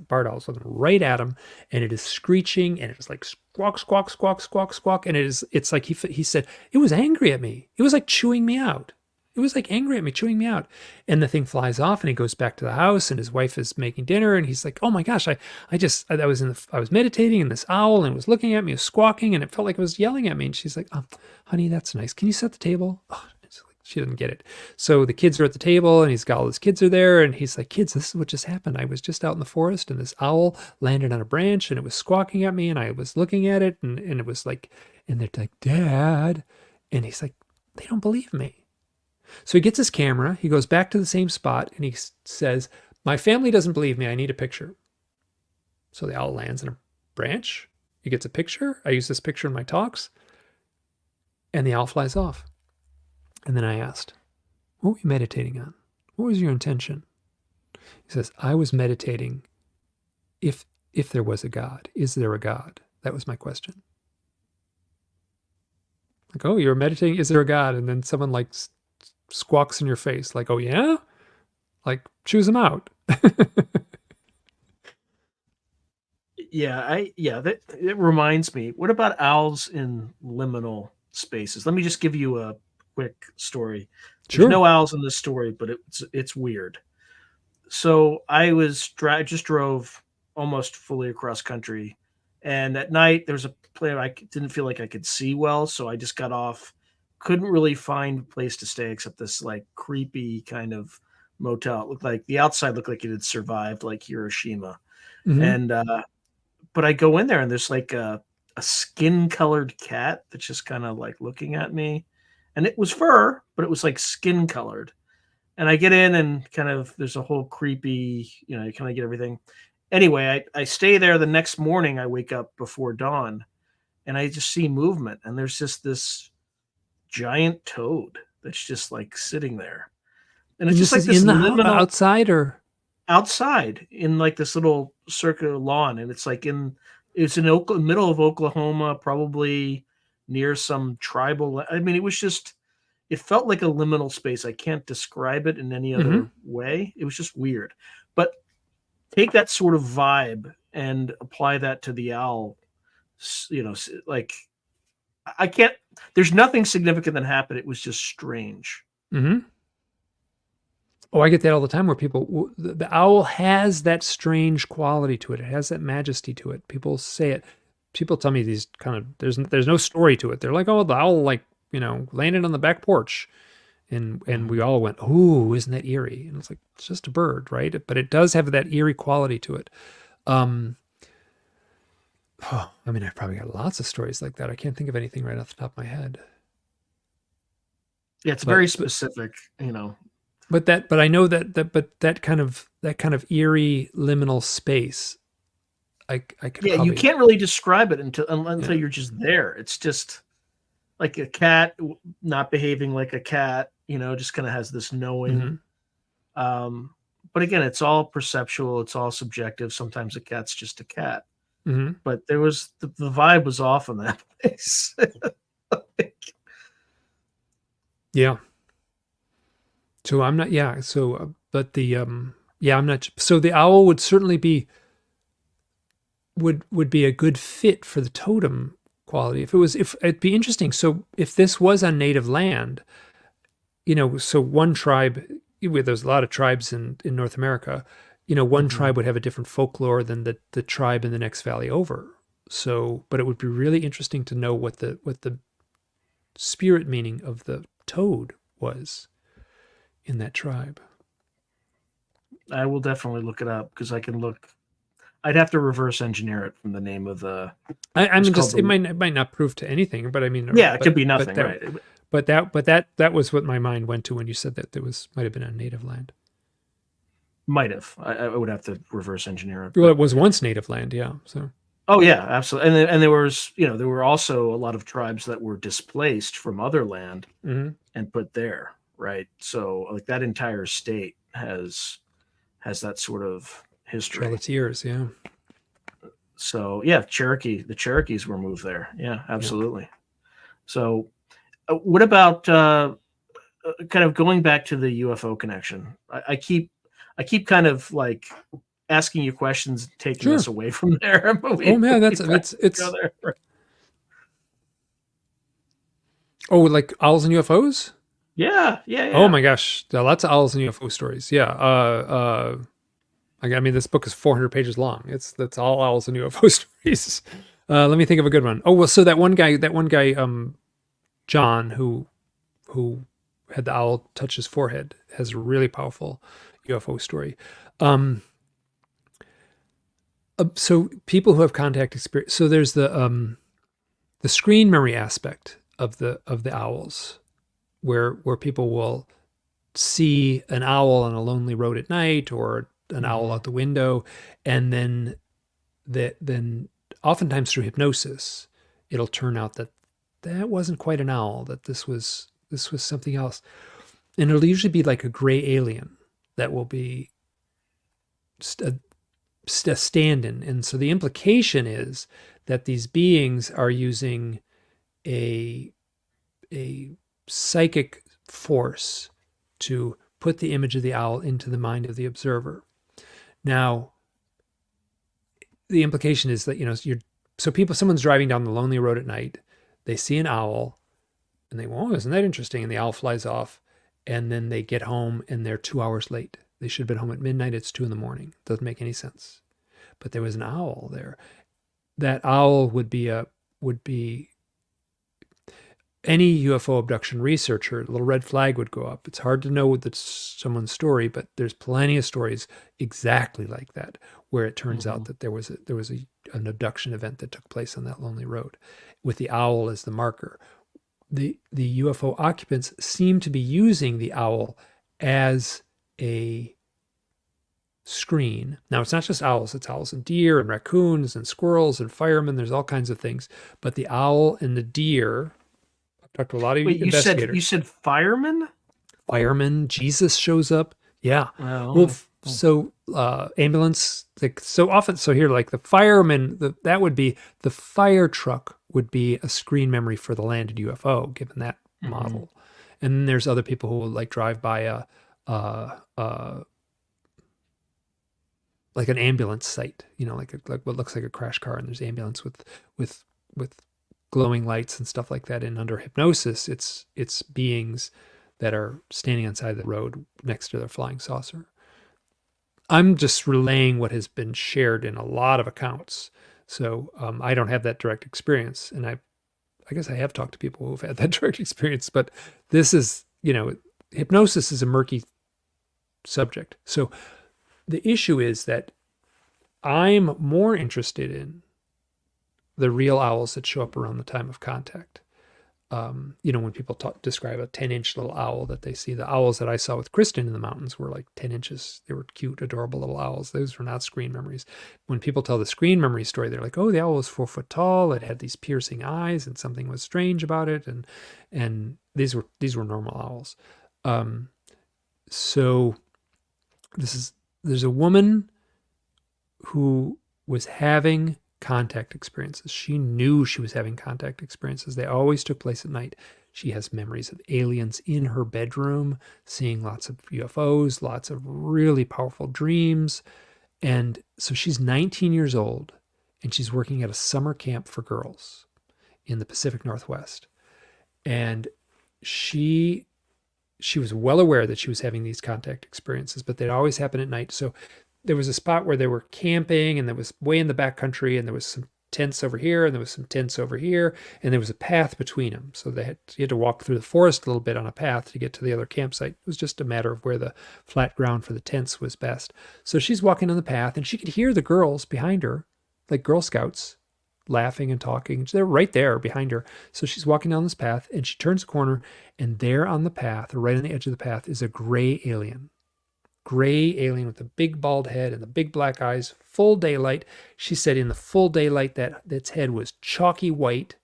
barred owl is looking right at him, and it is screeching, and it's like squawk, squawk, squawk, squawk, squawk, and it's like he said it was angry at me. It was like chewing me out. It was like angry at me, chewing me out. And the thing flies off, and he goes back to the house, and his wife is making dinner, and he's like, oh my gosh, I was meditating, and this owl, and it was looking at me, it was squawking, and it felt like it was yelling at me. And she's like, oh, honey, that's nice. Can you set the table? Oh, she doesn't get it. So the kids are at the table, and he's got all his kids are there, and he's like, kids, this is what just happened. I was just out in the forest, and this owl landed on a branch, and it was squawking at me, and I was looking at it, and it was like, and they're like, Dad. And he's like, they don't believe me. So he gets his camera, he goes back to the same spot, and he says, my family doesn't believe me. I need a picture. So the owl lands in a branch. He gets a picture. I use this picture in my talks, and the owl flies off. And then I asked, what were you meditating on? What was your intention? He says, I was meditating if there was a God. Is there a God? That was my question. Like, oh, you were meditating, is there a God? And then someone like squawks in your face, like, oh yeah? Like, choose him out. It reminds me. What about owls in liminal spaces? Let me just give you a quick story. There's no owls in this story, but it's weird. So I just drove almost fully across country, and at night there was a place I didn't feel like I could see well, so I just got off. Couldn't really find a place to stay except this like creepy kind of motel. It looked like the outside looked like it had survived like Hiroshima, and but I go in there, and there's like a skin colored cat that's just kind of like looking at me. and it was fur, but it was like skin colored. And I get in and kind of there's a whole creepy, you kind of get everything. Anyway, I stay there. The next morning I wake up before dawn and I just see movement, and there's just this giant toad that's just like sitting there. And it's And just this like is this in the liminal outside, or outside in like this little circular lawn, and it's in middle of Oklahoma, probably near some tribal. I mean, it felt like a liminal space. I can't describe it in any mm-hmm. other way. It was just weird. But take that sort of vibe and apply that to the owl. Like I can't. There's nothing significant that happened. It was just strange. Mm-hmm. Oh, I get that all the time where the owl has that strange quality to it. It has that majesty to it. People say it. People tell me these kind of, there's no story to it. They're like, oh, the owl, like, landed on the back porch. And we all went, ooh, isn't that eerie? And it's like, it's just a bird, right? But it does have that eerie quality to it. I mean, I've probably got lots of stories like that. I can't think of anything right off the top of my head. Yeah, it's very specific, But I know that kind of eerie liminal space, I could. Yeah, you can't really describe it until you're just there. It's just like a cat not behaving like a cat, just kind of has this knowing. Mm-hmm. But again, it's all perceptual. It's all subjective. Sometimes a cat's just a cat. Mm-hmm. But there was the vibe was off in that place. Yeah. So I'm not, yeah. So, but I'm not, so the owl would certainly would be a good fit for the totem quality. If it'd be interesting. So if this was on native land, so one tribe, there's a lot of tribes in North America, one tribe would have a different folklore than the tribe in the next valley over. So, but it would be really interesting to know what the spirit meaning of the toad was in that tribe. I will definitely look it up because I can look. I'd have to reverse engineer it from the name of the. I mean, just it might not prove to anything, but I mean, yeah, it could be nothing, right? But that was what my mind went to when you said that might have been on native land. Might have. I would have to reverse engineer it. Well, it was once native land, yeah. So. Oh yeah, absolutely. And there was, there were also a lot of tribes that were displaced from other land and put there, right? So like that entire state has that sort of history. All its years, yeah. So yeah, the Cherokees were moved there. Yeah, absolutely. Yeah. So what about kind of going back to the UFO connection? I keep kind of like asking you questions, taking us away from there. It's oh, like owls and UFOs? Yeah. Oh my gosh, there are lots of owls and UFO stories. Yeah. I mean, this book is 400 pages long. That's all owls and UFO stories. Let me think of a good one. Oh well, so that one guy, John, who had the owl touch his forehead, has a really powerful UFO story. So people who have contact experience. So there's the screen memory aspect of the owls, where people will see an owl on a lonely road at night or an owl out the window, and then oftentimes through hypnosis, it'll turn out that wasn't quite an owl, that this was something else, and it'll usually be like a gray alien that will be a stand-in. And so the implication is that these beings are using a psychic force to put the image of the owl into the mind of the observer. Now, the implication is that, someone's driving down the lonely road at night, they see an owl, and they go, oh, isn't that interesting? And the owl flies off, and then they get home, and they're 2 hours late. They should have been home at midnight. It's 2 a.m. Doesn't make any sense. But there was an owl there. That owl would be any UFO abduction researcher, a little red flag would go up. It's hard to know someone's story, but there's plenty of stories exactly like that, where it turns out that there was an abduction event that took place on that lonely road, with the owl as the marker. the UFO occupants seem to be using the owl as a screen. Now, it's not just owls. It's owls and deer and raccoons and squirrels and firemen. There's all kinds of things. But the owl and the deer, I've talked to a lot of investigators. You said firemen? Firemen. Jesus shows up. Yeah. Oh. Well, so ambulance, like so often. So here, like the fireman, that would be the fire truck would be a screen memory for the landed UFO, given that model. And then there's other people who will like drive by like an ambulance site, you know, like what looks like a crash car, and there's ambulance with glowing lights and stuff like that. And under hypnosis, it's beings that are standing on the side of the road next to their flying saucer. I'm just relaying what has been shared in a lot of accounts. So I don't have that direct experience. And I guess I have talked to people who've had that direct experience, but this is, you know, hypnosis is a murky subject. So the issue is that I'm more interested in the real owls that show up around the time of contact. You know, when people describe a 10-inch little owl that they see, the owls that I saw with Kristen in the mountains were like 10 inches. They were cute, adorable little owls. Those were not screen memories. When people tell the screen memory story, they're like, oh, the owl was 4 foot tall. It had these piercing eyes and something was strange about it. And these were normal owls. So there's a woman who was having contact experiences. She knew she was having contact experiences. They always took place at night. She has memories of aliens in her bedroom, seeing lots of UFOs, lots of really powerful dreams. And so she's 19 years old, and she's working at a summer camp for girls in the Pacific Northwest. And she was well aware that she was having these contact experiences, but they'd always happen at night. So there was a spot where they were camping, and there was way in the back country, and there was some tents over here, and there was some tents over here, and there was a path between them. So you had to walk through the forest a little bit on a path to get to the other campsite. It was just a matter of where the flat ground for the tents was best. So she's walking on the path, and she could hear the girls behind her, like Girl Scouts, laughing and talking. They're right there behind her. So she's walking down this path, and she turns a corner, and there on the path, or right on the edge of the path, is a gray alien with a big bald head and the big black eyes, full daylight. She said in the full daylight that its head was chalky white,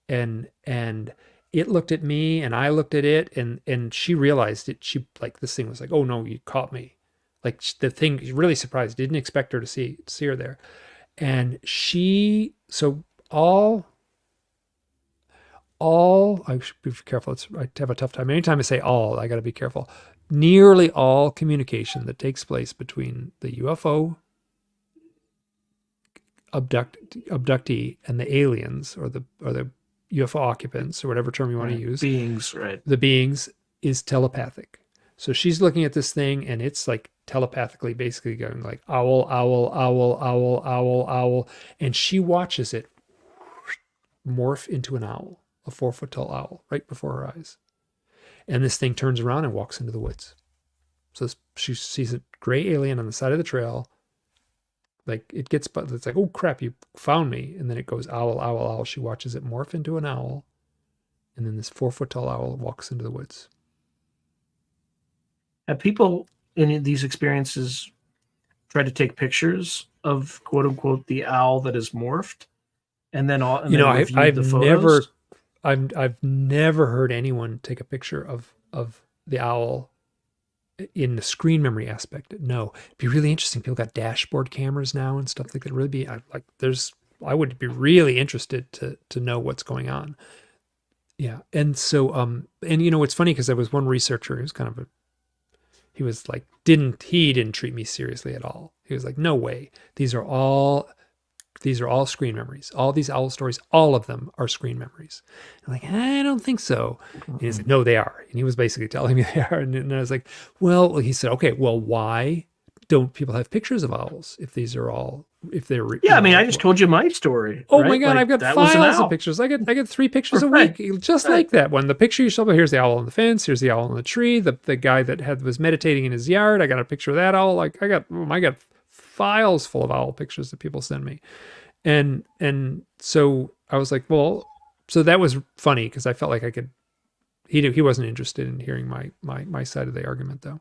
and it looked at me and I looked at it, and she realized it. She, like, this thing was like, oh no, you caught me. Like, the thing, really surprised, didn't expect her to see her there. And I should be careful. I have a tough time. Anytime I say all, I got to be careful. Nearly all communication that takes place between the UFO abductee and the aliens, or the UFO occupants, or whatever term you want to use. Beings, right. The beings is telepathic. So she's looking at this thing, and it's like telepathically basically going like owl, owl, owl, owl, owl, owl. And she watches it morph into an owl, a 4 foot tall owl, right before her eyes. And this thing turns around and walks into the woods. So she sees a gray alien on the side of the trail. Like, it's like, oh crap, you found me. And then it goes owl, owl, owl. She watches it morph into an owl. And then this 4 foot tall owl walks into the woods. Have people in these experiences tried to take pictures of, quote unquote, the owl that is morphed? And then I've never heard anyone take a picture of the owl in the screen memory aspect. No, it'd be really interesting. People got dashboard cameras now and stuff like that. I would be really interested to know what's going on. Yeah. And so, and you know, it's funny because there was one researcher who's he was like, he didn't treat me seriously at all. He was like, no way. These are all screen memories. All these owl stories, all of them are screen memories. I'm like, I don't think so. And he's like, no, they are. And he was basically telling me they are. And I was like, well, he said, okay, well, why don't people have pictures of owls if they're I mean, I just told you my story. Oh right? my God, like, I've got files of pictures. I get 3 pictures a week, just like that one. The picture you showed me, here's the owl on the fence, here's the owl on the tree, the guy that was meditating in his yard. I got a picture of that owl. Like, I got files full of owl pictures that people send me. And so I was like, well, So that was funny because I felt like I could. He wasn't interested in hearing my side of the argument though.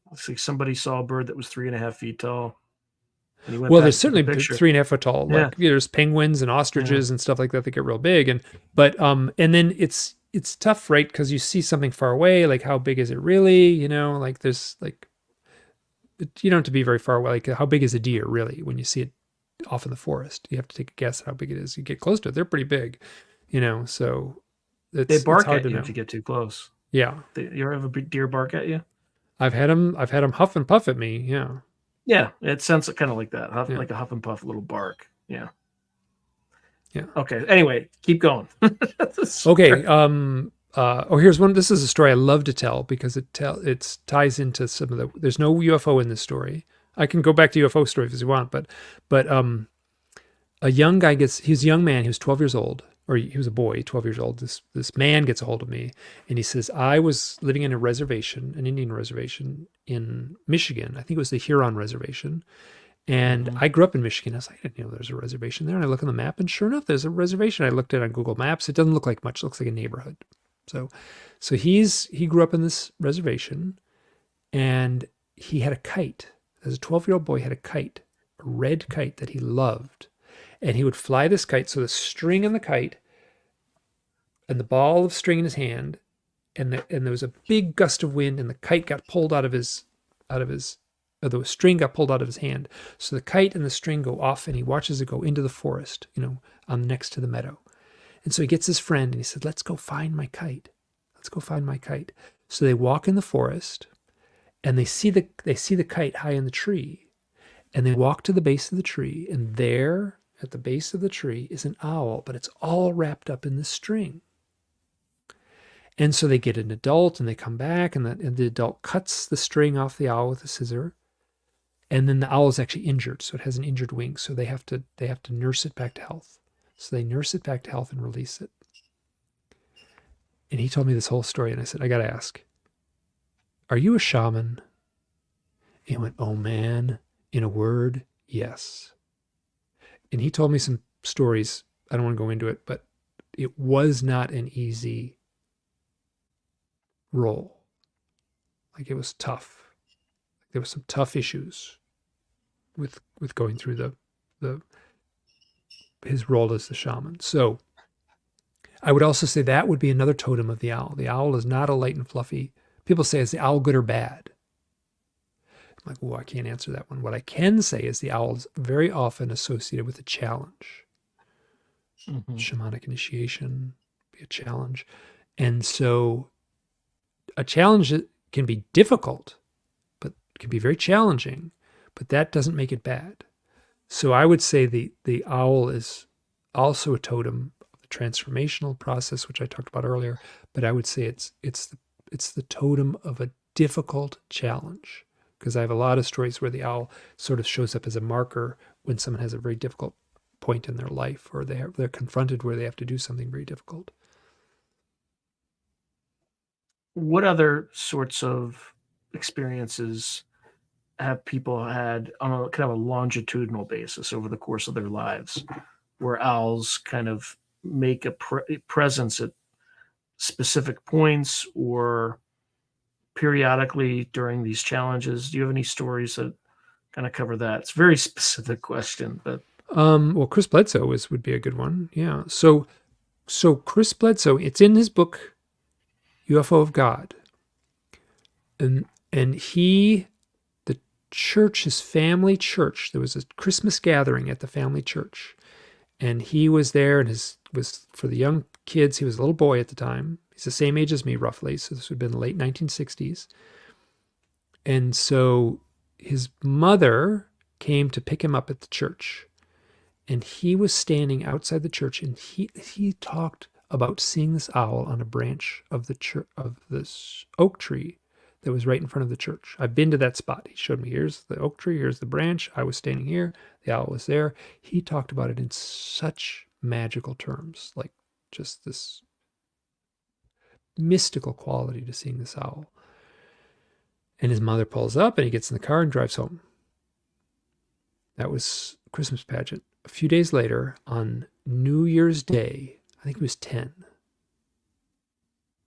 Looks like somebody saw a bird that was 3.5 feet tall. And he went Well, back there's to the certainly picture. 3.5 foot tall. Yeah. Like there's penguins and ostriches and stuff like that get real big. And then it's tough, right? Because you see something far away. Like how big is it really? You know, like there's like you don't have to be very far away. Like how big is a deer really when you see it off in the forest? You have to take a guess how big it is. You get close to it, they're pretty big. You know, so they bark hard at to you know if you get too close. Yeah. You ever have a deer bark at you? I've had them huff and puff at me. Yeah. Yeah, it sounds kind of like that, Yeah. like a huff and puff little bark. Yeah. Yeah. Okay. Anyway, keep going. Okay. Here's one. This is a story I love to tell because it ties into some of the. There's no UFO in this story. I can go back to UFO stories if you want, but a young guy he's a young man. He was 12 years old, or he was a boy, 12 years old. This man gets a hold of me and he says, I was living in a reservation, an Indian reservation in Michigan. I think it was the Huron reservation. And I grew up in Michigan. I was like, I didn't know there's a reservation there. And I look on the map and sure enough, there's a reservation. I looked at it on Google Maps. It doesn't look like much. It looks like a neighborhood. So he grew up in this reservation and he had a kite. As a 12-year-old boy, he had a kite, a red kite that he loved. And he would fly this kite. So the string on the kite and the ball of string in his hand, and there was a big gust of wind, and the kite got pulled the string got pulled out of his hand. So the kite and the string go off, and he watches it go into the forest, next to the meadow. And so he gets his friend, and he said, let's go find my kite. Let's go find my kite. So they walk in the forest, and they see the kite high in the tree. And they walk to the base of the tree, and there at the base of the tree is an owl, but it's all wrapped up in the string. And so they get an adult, and they come back, and the adult cuts the string off the owl with a scissor. And then the owl is actually injured, so it has an injured wing. So they have to nurse it back to health. So they nurse it back to health and release it. And he told me this whole story, and I said, I got to ask, are you a shaman? And he went, oh man, in a word, yes. And he told me some stories. I don't want to go into it, but it was not an easy role. Like it was tough. There were some tough issues with going through his role as the shaman. So I would also say that would be another totem of the owl. The owl is not a light and fluffy. People say, is the owl good or bad? I'm like, oh, I can't answer that one. What I can say is the owl is very often associated with a challenge. Shamanic initiation be a challenge. And so a challenge can be difficult, but can be very challenging, but that doesn't make it bad. So I would say the owl is also a totem of the transformational process, which I talked about earlier, but I would say it's the totem of a difficult challenge, because I have a lot of stories where the owl sort of shows up as a marker when someone has a very difficult point in their life, or they're confronted where they have to do something very difficult. What other sorts of experiences have people had on a kind of a longitudinal basis over the course of their lives, where owls kind of make a presence at specific points or periodically during these challenges? Do you have any stories that kind of cover that? It's a very specific question, but well, Chris Bledsoe would be a good one. Yeah. So Chris Bledsoe, it's in his book UFO of God, and the church, his family church, there was a Christmas gathering at the family church, and he was there, and was for the young kids. He was a little boy at the time. He's the same age as me, roughly. So this would have been the late 1960s. And so his mother came to pick him up at the church, and he was standing outside the church, and he talked about seeing this owl on a branch of this oak tree that was right in front of the church. I've been to that spot. He showed me, here's the oak tree, here's the branch. I was standing here. The owl was there. He talked about it in such magical terms, like just this mystical quality to seeing this owl. And his mother pulls up, and he gets in the car and drives home. That was Christmas pageant. a few days later, on New Year's Day, I think he was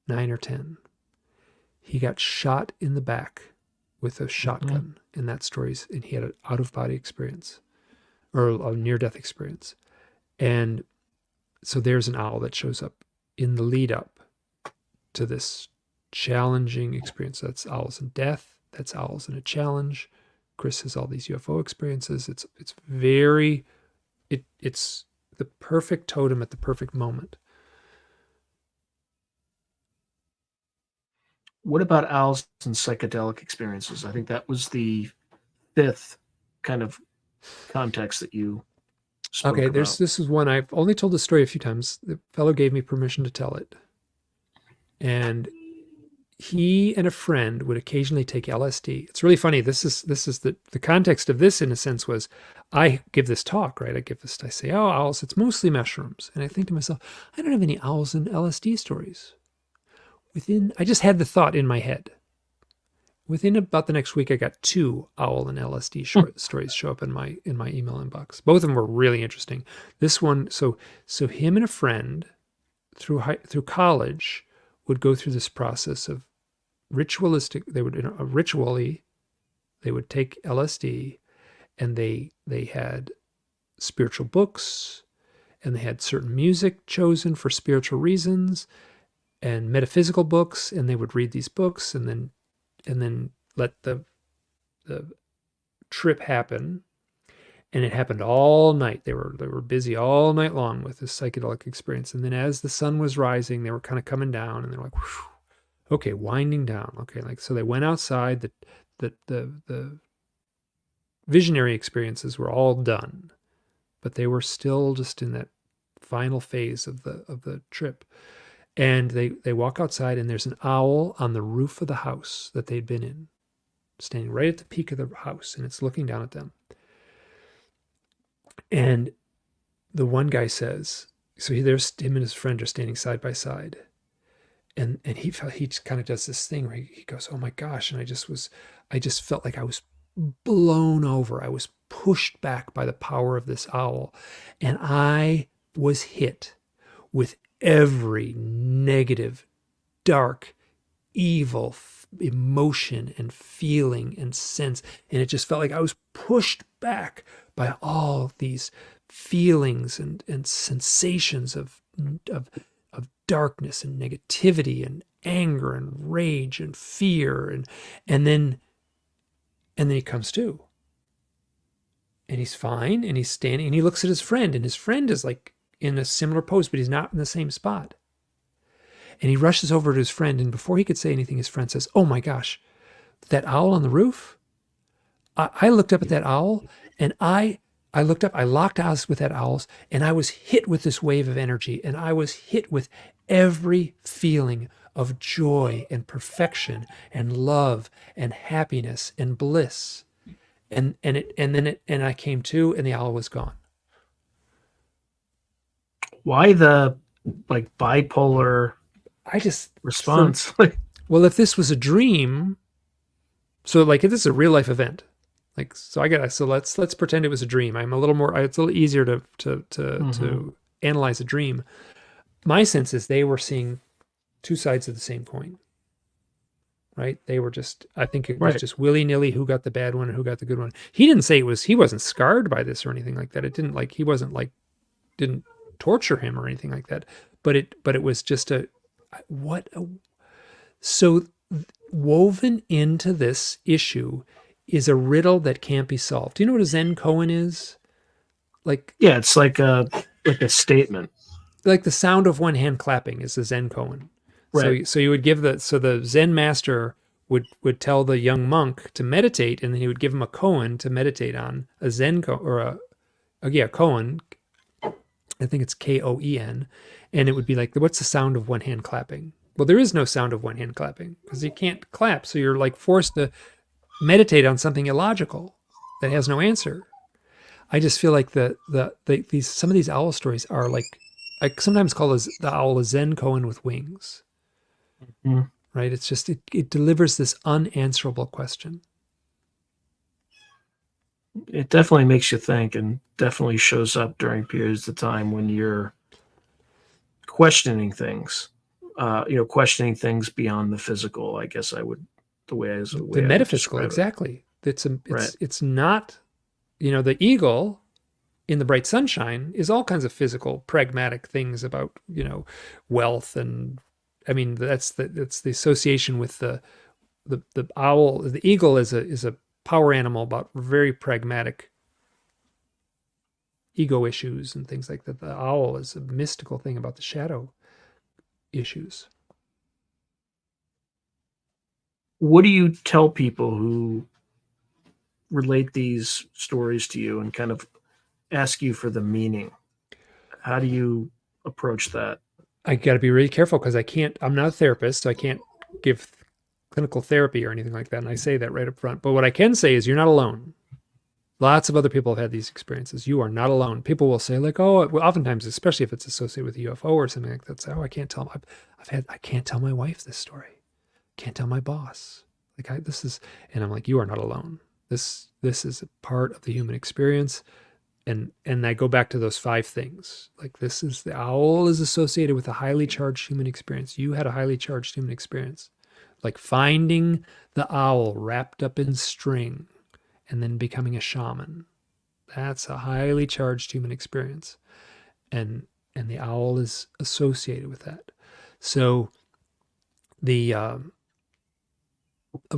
9 or 10, he got shot in the back with a shotgun. And that story's, and he had an out-of-body experience, or a near-death experience. And so there's an owl that shows up in the lead up to this challenging experience. That's owls in death. That's owls in a challenge. Chris has all these UFO experiences. It's the perfect totem at the perfect moment. What about owls and psychedelic experiences? I think that was the fifth kind of context that you spoke about. This is one I've only told the story a few times. The fellow gave me permission to tell it. And he and a friend would occasionally take LSD. It's really funny. This is the context of this, in a sense, was I give this talk, right? I say, oh, owls, it's mostly mushrooms. And I think to myself, I don't have any owls and LSD stories. I just had the thought in my head. Within about the next week, I got 2 owl and LSD stories show up in my email inbox. Both of them were really interesting. This one, so him and a friend through college would go through this process of ritualistic. They would take LSD, and they had spiritual books, and they had certain music chosen for spiritual reasons, and metaphysical books, and they would read these books, and then let the trip happen. And it happened all night. They were busy all night long with this psychedelic experience. And then as the sun was rising, they were kind of coming down, and they're like, whew, okay, winding down. Okay, so they went outside. The visionary experiences were all done, but they were still just in that final phase of the trip. And they walk outside, and there's an owl on the roof of the house that they'd been in, standing right at the peak of the house, and it's looking down at them. And the one guy says, so there's him and his friend are standing side by side, and he kind of does this thing where he goes, oh my gosh, and I just felt like I was blown over. I was pushed back by the power of this owl, and I was hit with every negative, dark, evil emotion and feeling and sense. And it just felt like I was pushed back by all these feelings and sensations of darkness and negativity and anger and rage and fear. And then he comes to. And he's fine, and he's standing, and he looks at his friend, and his friend is like in a similar pose, but he's not in the same spot. And he rushes over to his friend, and before he could say anything, his friend says, oh my gosh, that owl on the roof? I looked up at that owl, and I looked up, I locked eyes with that owl, and I was hit with this wave of energy, and I was hit with every feeling of joy and perfection and love and happiness and bliss. And I came to, and the owl was gone. Why the bipolar response? Well, if this was a dream, so if this is a real life event, so let's pretend it was a dream. It's a little easier to analyze a dream. My sense is they were seeing 2 sides of the same coin. Right? They were I think it was just willy-nilly who got the bad one and who got the good one. He didn't say he wasn't scarred by this or anything like that. It didn't didn't torture him or anything like that. But it was just so woven into this issue is a riddle that can't be solved. Do you know what a Zen koan is? Yeah, it's like a statement. Like the sound of one hand clapping is a Zen koan. Right. So you would give the Zen master would tell the young monk to meditate, and then he would give him a koan to meditate on, a Zen koan, or koan. I think it's Koen, and it would be like, what's the sound of one hand clapping? Well, there is no sound of one hand clapping because you can't clap, so you're forced to meditate on something illogical that has no answer. I just feel like some of these owl stories are I sometimes call the owl a Zen koan with wings. Mm-hmm. Right? It's just, it delivers this unanswerable question. It definitely makes you think, and definitely shows up during periods of time when you're questioning things, questioning things beyond the physical. I guess the way I The would metaphysical, describe it. exactly. Right. It's not, the eagle in the bright sunshine is all kinds of physical, pragmatic things about, wealth. And I mean, that's the association with the owl. The eagle is a power animal about very pragmatic ego issues and things like that. The owl is a mystical thing about the shadow issues. What do you tell people who relate these stories to you and kind of ask you for the meaning? How do you approach that? I got to be really careful because I'm not a therapist, so I can't give clinical therapy or anything like that. And I say that right up front. But what I can say is you're not alone. Lots of other people have had these experiences. You are not alone. People will say like, oh, well, oftentimes, especially if it's associated with a UFO or something like that, say, oh, I can't tell. I can't tell my wife this story. Can't tell my boss. And I'm like, you are not alone. This is a part of the human experience. And I go back to those 5 things. Like the owl is associated with a highly charged human experience. You had a highly charged human experience. Like finding the owl wrapped up in string and then becoming a shaman. That's a highly charged human experience. And the owl is associated with that. So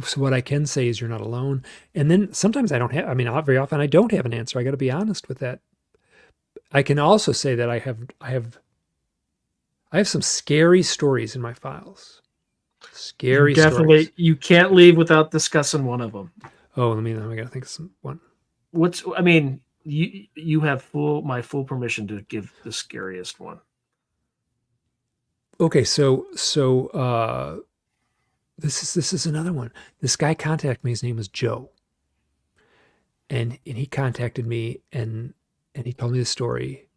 so what I can say is you're not alone. And then sometimes very often I don't have an answer. I got to be honest with that. I can also say that I have some scary stories in my files. Scary stories. You can't leave without discussing one of them. Oh, I got to think of one. You have my full permission to give the scariest one. Okay, so this is another one. This guy contacted me. His name was Joe, and he contacted me and he told me the story,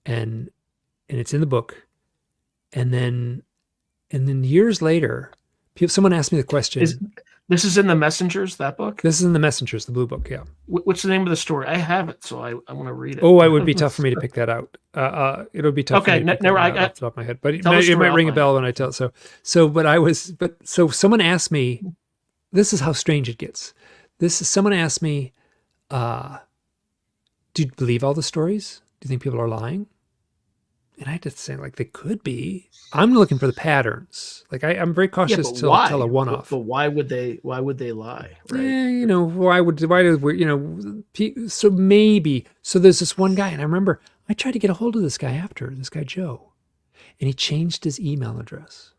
and it's in the book, and then years later, someone asked me the question. This is in the Messengers, that book? This is in the Messengers, the blue book, yeah. What's the name of the story? I have it, so I want to read it. Oh, it would be tough for me to pick that out. It would be tough for me to pick that out off the top of my head. But it might ring a bell when I tell it. So someone asked me, this is how strange it gets. Someone asked me, do you believe all the stories? Do you think people are lying? And I had to say, like, they could be. I'm looking for the patterns. Like, I'm very cautious to tell a one-off. But why would they lie? Right? So maybe. So there's this one guy, and I remember I tried to get a hold of this guy this guy Joe, and he changed his email address.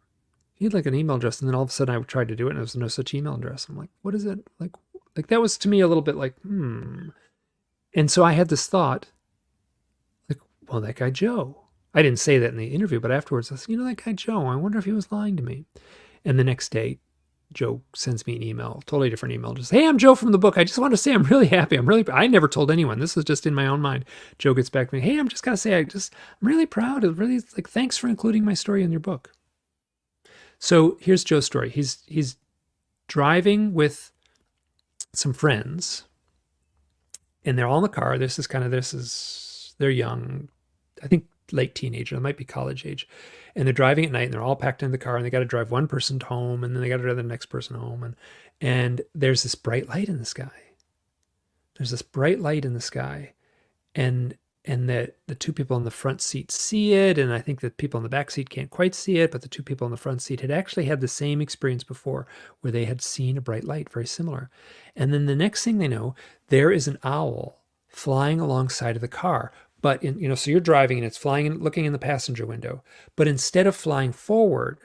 He had like an email address, and then all of a sudden I tried to do it, and there was no such email address. I'm like, what is it? Like that was to me a little bit like, And so I had this thought, like, well, that guy Joe. I didn't say that in the interview, but afterwards I said, that guy Joe, I wonder if he was lying to me. And the next day, Joe sends me an email, totally different email. Just, hey, I'm Joe from the book. I just want to say I'm really happy. I never told anyone. This is just in my own mind. Joe gets back to me. Hey, I'm just going to say, I'm really proud. Really, like, thanks for including my story in your book. So here's Joe's story. He's driving with some friends, and they're all in the car. They're young. I think late teenager, it might be college age, and they're driving at night, and they're all packed in the car, and they got to drive one person home, and then they got to drive the next person home, and there's this bright light in the sky. And the 2 people in the front seat see it, and I think the people in the back seat can't quite see it, but the 2 people in the front seat had actually had the same experience before, where they had seen a bright light, very similar. And then the next thing they know, there is an owl flying alongside of the car. But so you're driving and it's flying and looking in the passenger window. But instead of flying forward,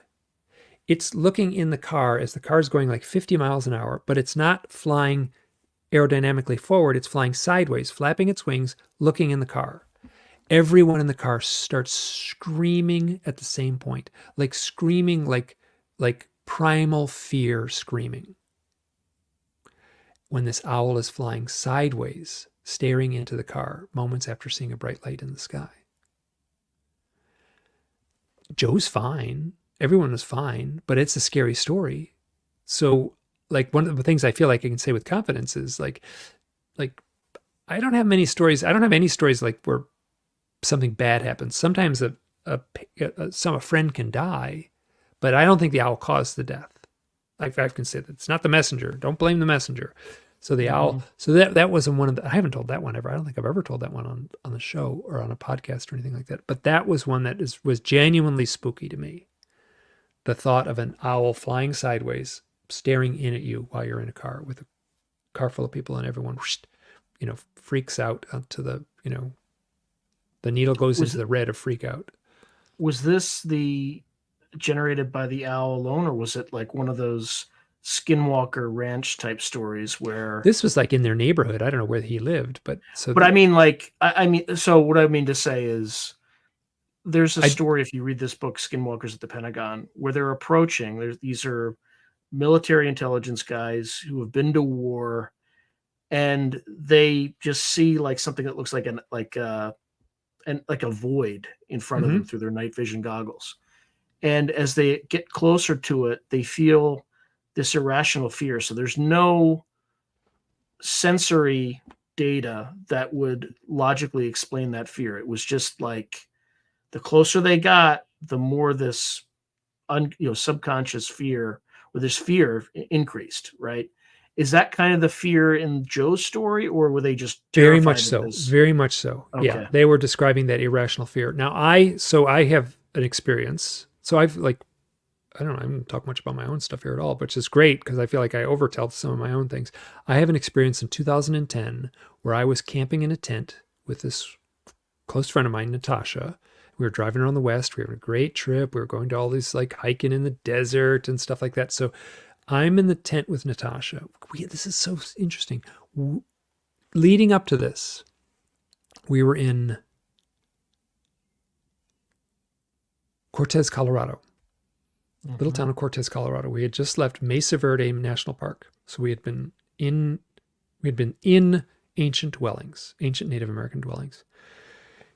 it's looking in the car as the car is going like 50 miles an hour, but it's not flying aerodynamically forward. It's flying sideways, flapping its wings, looking in the car. Everyone in the car starts screaming at the same point, like screaming like primal fear screaming. When this owl is flying sideways, staring into the car moments after seeing a bright light in the sky. Joe's fine. Everyone was fine, but it's a scary story. So, like, one of the things I feel like I can say with confidence is, like, like, I don't have many stories. I don't have any stories like where something bad happens. Sometimes a friend can die, but I don't think the owl caused the death. I can say that it's not the messenger. Don't blame the messenger. So the owl. So that wasn't one of the. I haven't told that one ever. I don't think I've ever told that one on the show or on a podcast or anything like that. But that was one that was genuinely spooky to me. The thought of an owl flying sideways, staring in at you while you're in a car with a car full of people, and everyone, freaks out to the, the needle goes into the red of freak out. Was this generated by the owl alone, or was it like one of those Skinwalker Ranch type stories where this was like in their neighborhood? I don't know where he lived, but so. But I mean, so what I mean to say is, there's a story if you read this book, Skinwalkers at the Pentagon, where they're approaching. These are military intelligence guys who have been to war, and they just see like something that looks like a void in front of them through their night vision goggles. And as they get closer to it, they feel this irrational fear. So there's no sensory data that would logically explain that fear. It was just like the closer they got, the more this subconscious fear, or this fear increased, right? Is that kind of the fear in Joe's story, or were they just very much so? Very much so. Okay. Yeah, they were describing that irrational fear. Now, I have an experience. So I don't talk much about my own stuff here at all, which is great because I feel like I overtell some of my own things. I have an experience in 2010 where I was camping in a tent with this close friend of mine, Natasha. We were driving around the West. We were on a great trip. We were going to all these like hiking in the desert and stuff like that. So I'm in the tent with Natasha. This is so interesting. Leading up to this, we were in Cortez, Colorado. Little town of Cortez, Colorado. We had just left Mesa Verde National Park. So we had been in ancient dwellings, ancient Native American dwellings.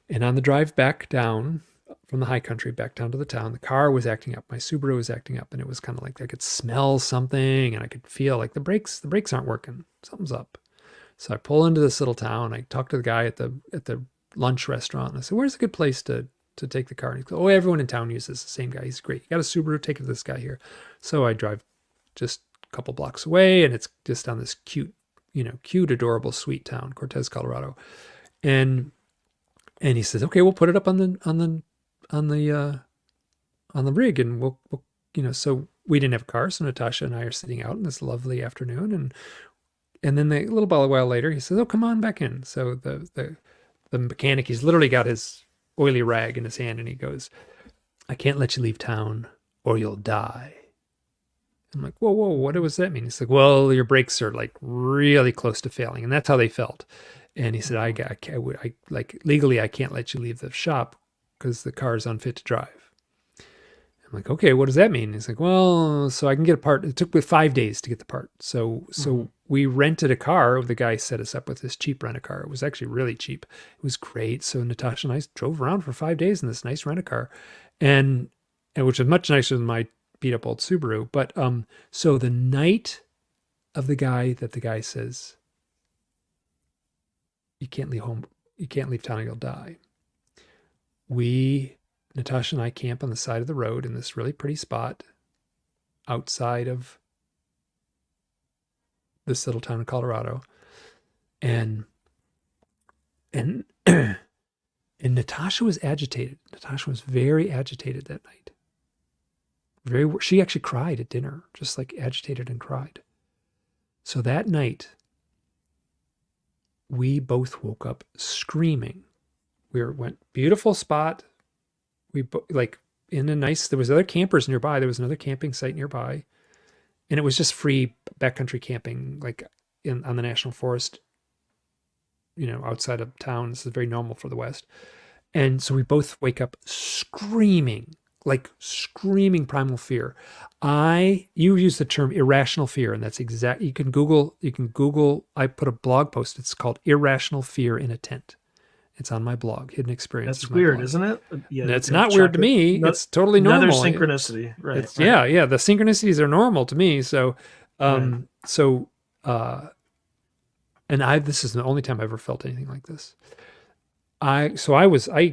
And on the drive back down from the high country back down to the town, the car was acting up. My Subaru was acting up, and it was kind of like I could smell something, and I could feel like the brakes aren't working. Something's up. So I pull into this little town. I talk to the guy at the lunch restaurant, and I said, "Where's a good place to take the car?" And he goes, "Oh, everyone in town uses the same guy. He's great. You got a Subaru? Take it to this guy here." So I drive just a couple blocks away, and it's just on this cute, adorable, sweet town, Cortez, Colorado, and he says, "Okay, we'll put it up on the rig, and we'll So we didn't have a car, so Natasha and I are sitting out in this lovely afternoon, and then a little while later, he says, "Oh, come on back in." So the mechanic, he's literally got his oily rag in his hand, and he goes, "I can't let you leave town or you'll die." I'm like, whoa, what does that mean? He's like, "Well, your brakes are like really close to failing." And that's how they felt. And he said, legally, I can't let you leave the shop because the car is unfit to drive. I'm like, "Okay, what does that mean?" He's like, "Well, so I can get a part." It took me 5 days to get the part. So we rented a car. The guy set us up with this cheap rent-a-car. It was actually really cheap. It was great. So Natasha and I drove around for 5 days in this nice rent-a-car, and which is much nicer than my beat-up old Subaru. But so the night of the guy says, "You can't leave home. You can't leave town or you'll die." Natasha and I camp on the side of the road in this really pretty spot outside of this little town in Colorado. And Natasha was agitated. Natasha was very agitated that night. She actually cried at dinner, just like agitated and cried. So that night, we both woke up screaming. Went beautiful spot. There was other campers nearby. There was another camping site nearby. And it was just free backcountry camping, like on the national forest, outside of town. This is very normal for the West. And so we both wake up screaming primal fear. You use the term irrational fear, and that's exact. You can Google, I put a blog post. It's called Irrational Fear in a Tent. It's on my blog, Hidden Experience. That's weird, isn't it? Yeah, it's not weird to me. It's totally normal. Another synchronicity, right? Yeah. The synchronicities are normal to me. So, this is the only time I've ever felt anything like this. I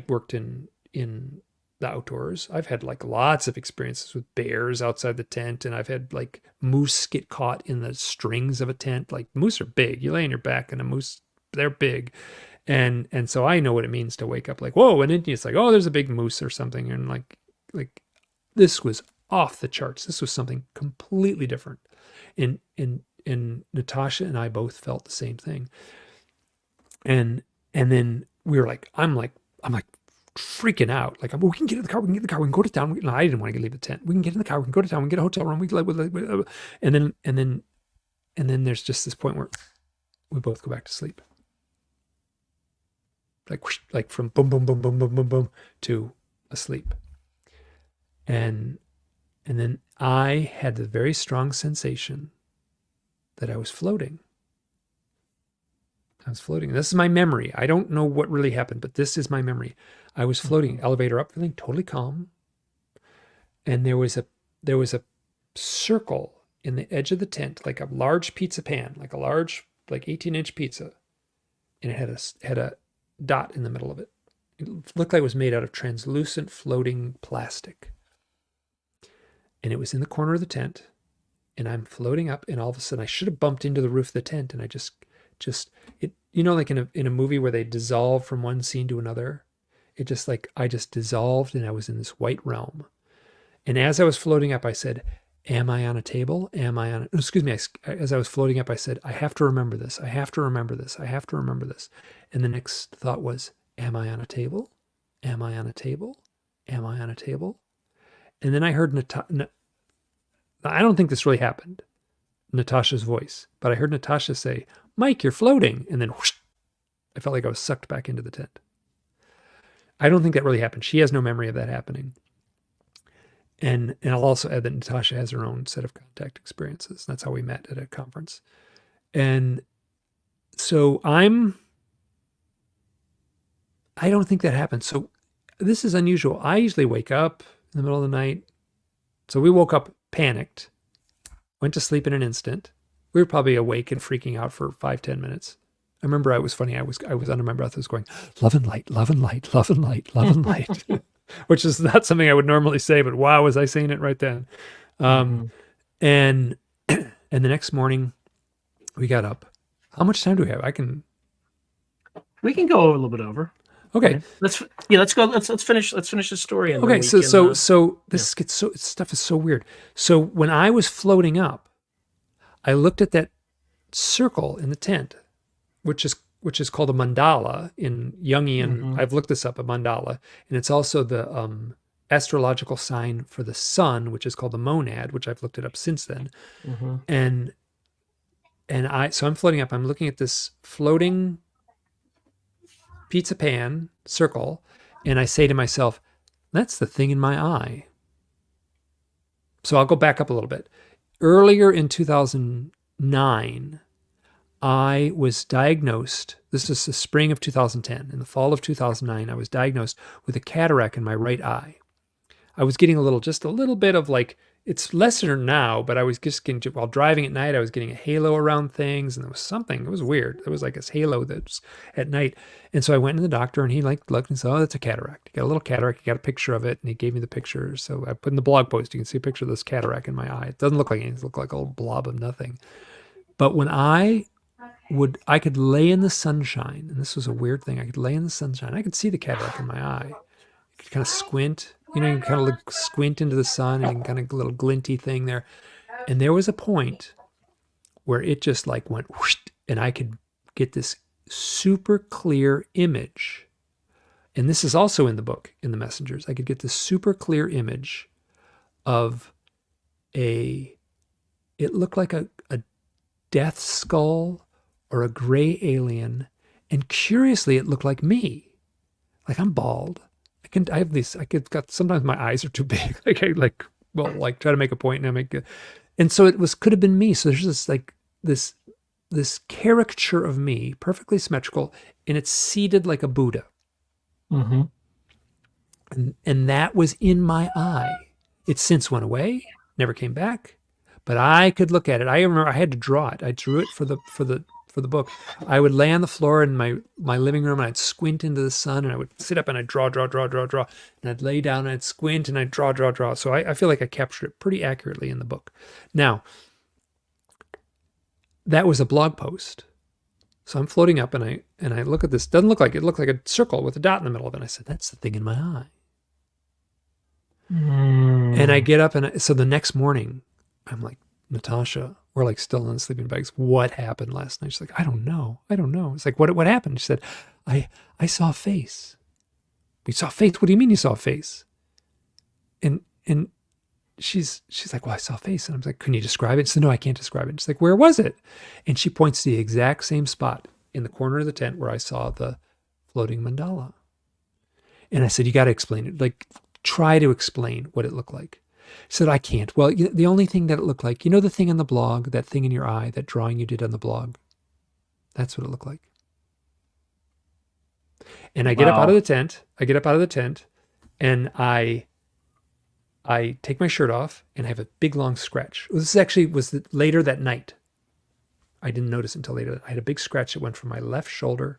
worked in the outdoors. I've had like lots of experiences with bears outside the tent, and I've had like moose get caught in the strings of a tent. Like moose are big. You lay on your back and a moose, they're big. And so I know what it means to wake up like, whoa, and then it's like, oh, there's a big moose or something. And like this was off the charts. This was something completely different. And Natasha and I both felt the same thing. And then we were like, I'm like freaking out. Like, we can get in the car, we can go to town. No, I didn't want to leave the tent. We can get in the car, we can go to town, we can get a hotel room. And then there's just this point where we both go back to sleep. Like from boom, boom, boom, boom, boom, boom, boom to asleep. And then I had the very strong sensation that I was floating. This is my memory. I don't know what really happened, but this is my memory. I was floating, elevator up, feeling totally calm. And there was a circle in the edge of the tent, like a large pizza pan, like a large, like 18-inch pizza. And it had a dot in the middle of it. It looked like it was made out of translucent floating plastic. And it was in the corner of the tent. And I'm floating up, and all of a sudden I should have bumped into the roof of the tent, and I just it, like in a movie where they dissolve from one scene to another. It just like I just dissolved, and I was in this white realm. And as I was floating up, I said, am I on a table? Excuse me. As I was floating up, I said, I have to remember this. I have to remember this. I have to remember this. And the next thought was, am I on a table? Am I on a table? Am I on a table? And then I heard I don't think this really happened, Natasha's voice, but I heard Natasha say, Mike, you're floating. And then whoosh, I felt like I was sucked back into the tent. I don't think that really happened. She has no memory of that happening. And I'll also add that Natasha has her own set of contact experiences. That's how we met at a conference. And so I don't think that happened. So this is unusual. I usually wake up in the middle of the night. So we woke up panicked, went to sleep in an instant. We were probably awake and freaking out for 5-10 minutes. I remember it was funny. I was under my breath. I was going, love and light, love and light, love and light, love and light, which is not something I would normally say, but wow, was I saying it right then. And the next morning we got up. How much time do we have? We can go a little bit over. Okay. Let's go. Let's finish the story. And okay. Stuff is so weird. So when I was floating up, I looked at that circle in the tent, which is called a mandala in Jungian. Mm-hmm. I've looked this up, a mandala, and it's also the astrological sign for the sun, which is called the monad, which I've looked it up since then. Mm-hmm. So I'm floating up. I'm looking at this floating pizza pan circle, and I say to myself, that's the thing in my eye. So I'll go back up a little bit. Earlier in 2009, I was diagnosed, this is the spring of 2010, in the fall of 2009, I was diagnosed with a cataract in my right eye. I was getting just a little bit of like, it's lesser now, but I was just getting, while driving at night, I was getting a halo around things, and there was something, it was weird. There was like this halo that was at night. And so I went to the doctor, and he looked and said, oh, that's a cataract. You got a little cataract. You got a picture of it, and he gave me the picture. So I put in the blog post, you can see a picture of this cataract in my eye. It doesn't look like anything. It looks like a little blob of nothing. But when I could lay in the sunshine, and this was a weird thing. I could lay in the sunshine. I could see the cataract in my eye. I could kind of squint. You know, you can kind of squint into the sun, and you can kind of a little glinty thing there. And there was a point where it just like went whoosh, and I could get this super clear image. And this is also in the book, in the Messengers. I could get this super clear image of it looked like a death skull or a gray alien. And curiously, it looked like me. Like I'm bald. Sometimes my eyes are too big. Try to make a point and so could have been me. So there's this caricature of me, perfectly symmetrical, and it's seated like a Buddha. Mm-hmm. And that was in my eye. It since went away, never came back, but I could look at it. I remember I had to draw it. I drew it for for the book, I would lay on the floor in my living room and I'd squint into the sun and I would sit up and I'd draw. And I'd lay down and I'd squint and I'd draw. So I feel like I captured it pretty accurately in the book. Now, that was a blog post. So I'm floating up and I look at this. Doesn't look like it. It looked like a circle with a dot in the middle of it. And I said, that's the thing in my eye. And I get up so the next morning, I'm like, Natasha, we're like still in sleeping bags. What happened last night? She's like, I don't know. It's like, what happened? She said, I saw a face. We saw a face. What do you mean you saw a face? And she's like, well, I saw a face. And I was like, can you describe it? She said, no, I can't describe it. She's like, where was it? And she points to the exact same spot in the corner of the tent where I saw the floating mandala. And I said, you got to explain it. Like, try to explain what it looked like. She said, I can't. Well, the only thing that it looked like, the thing on the blog, that thing in your eye, that drawing you did on the blog, that's what it looked like. And I get up out of the tent. And I take my shirt off and I have a big long scratch. This actually was later that night. I didn't notice until later. I had a big scratch that went from my left shoulder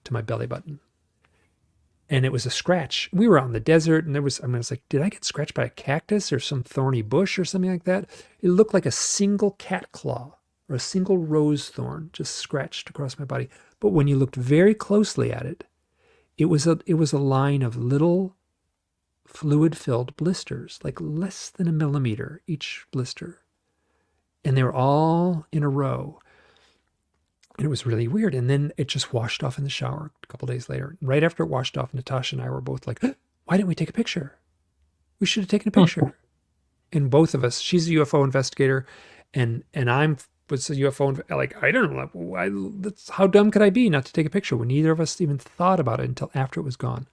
to my belly button. And it was a scratch. We were out in the desert and I was like, did I get scratched by a cactus or some thorny bush or something like that? It looked like a single cat claw or a single rose thorn just scratched across my body. But when you looked very closely at it, it was a line of little fluid-filled blisters, like less than a millimeter each blister. And they were all in a row. And it was really weird. And then it just washed off in the shower a couple days later. Right after it washed off, Natasha and I were both like, why didn't we take a picture? We should have taken a picture. And both of us, she's a UFO investigator and was a UFO, like, I don't know, how dumb could I be not to take a picture when neither of us even thought about it until after it was gone.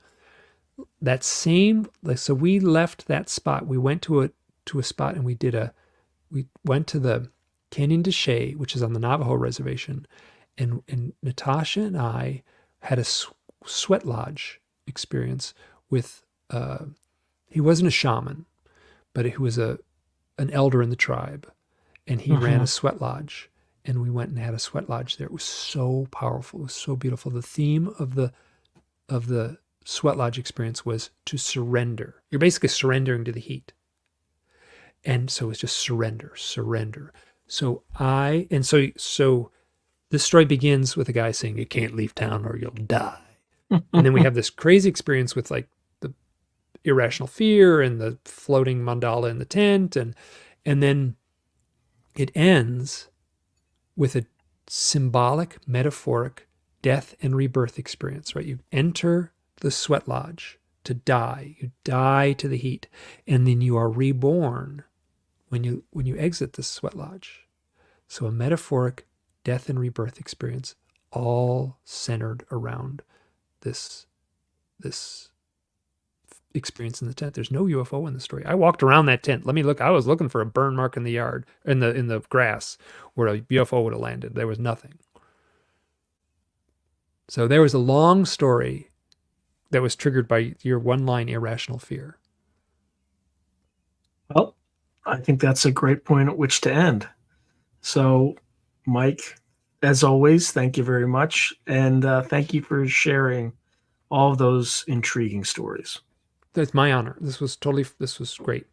So we left that spot. We went to a spot and we went to the Canyon de Chelly, which is on the Navajo reservation. And Natasha and I had a sweat lodge experience with, he wasn't a shaman, but he was an elder in the tribe. And he ran a sweat lodge. And we went and had a sweat lodge there. It was so powerful. It was so beautiful. The theme of the sweat lodge experience was to surrender. You're basically surrendering to the heat. And so it's just surrender. So this story begins with a guy saying, you can't leave town or you'll die. And then we have this crazy experience with like the irrational fear and the floating mandala in the tent. And then it ends with a symbolic, metaphoric death and rebirth experience, right? You enter the sweat lodge to die. You die to the heat. And then you are reborn when you exit the sweat lodge. So a metaphoric death and rebirth experience, all centered around this experience in the tent. There's no UFO in the story. I walked around that tent. Let me look. I was looking for a burn mark in the yard, in the grass, where a UFO would have landed. There was nothing. So there was a long story that was triggered by your one-line irrational fear. Well, I think that's a great point at which to end. So, Mike, as always, thank you very much. And thank you for sharing all of those intriguing stories. That's my honor. This was great.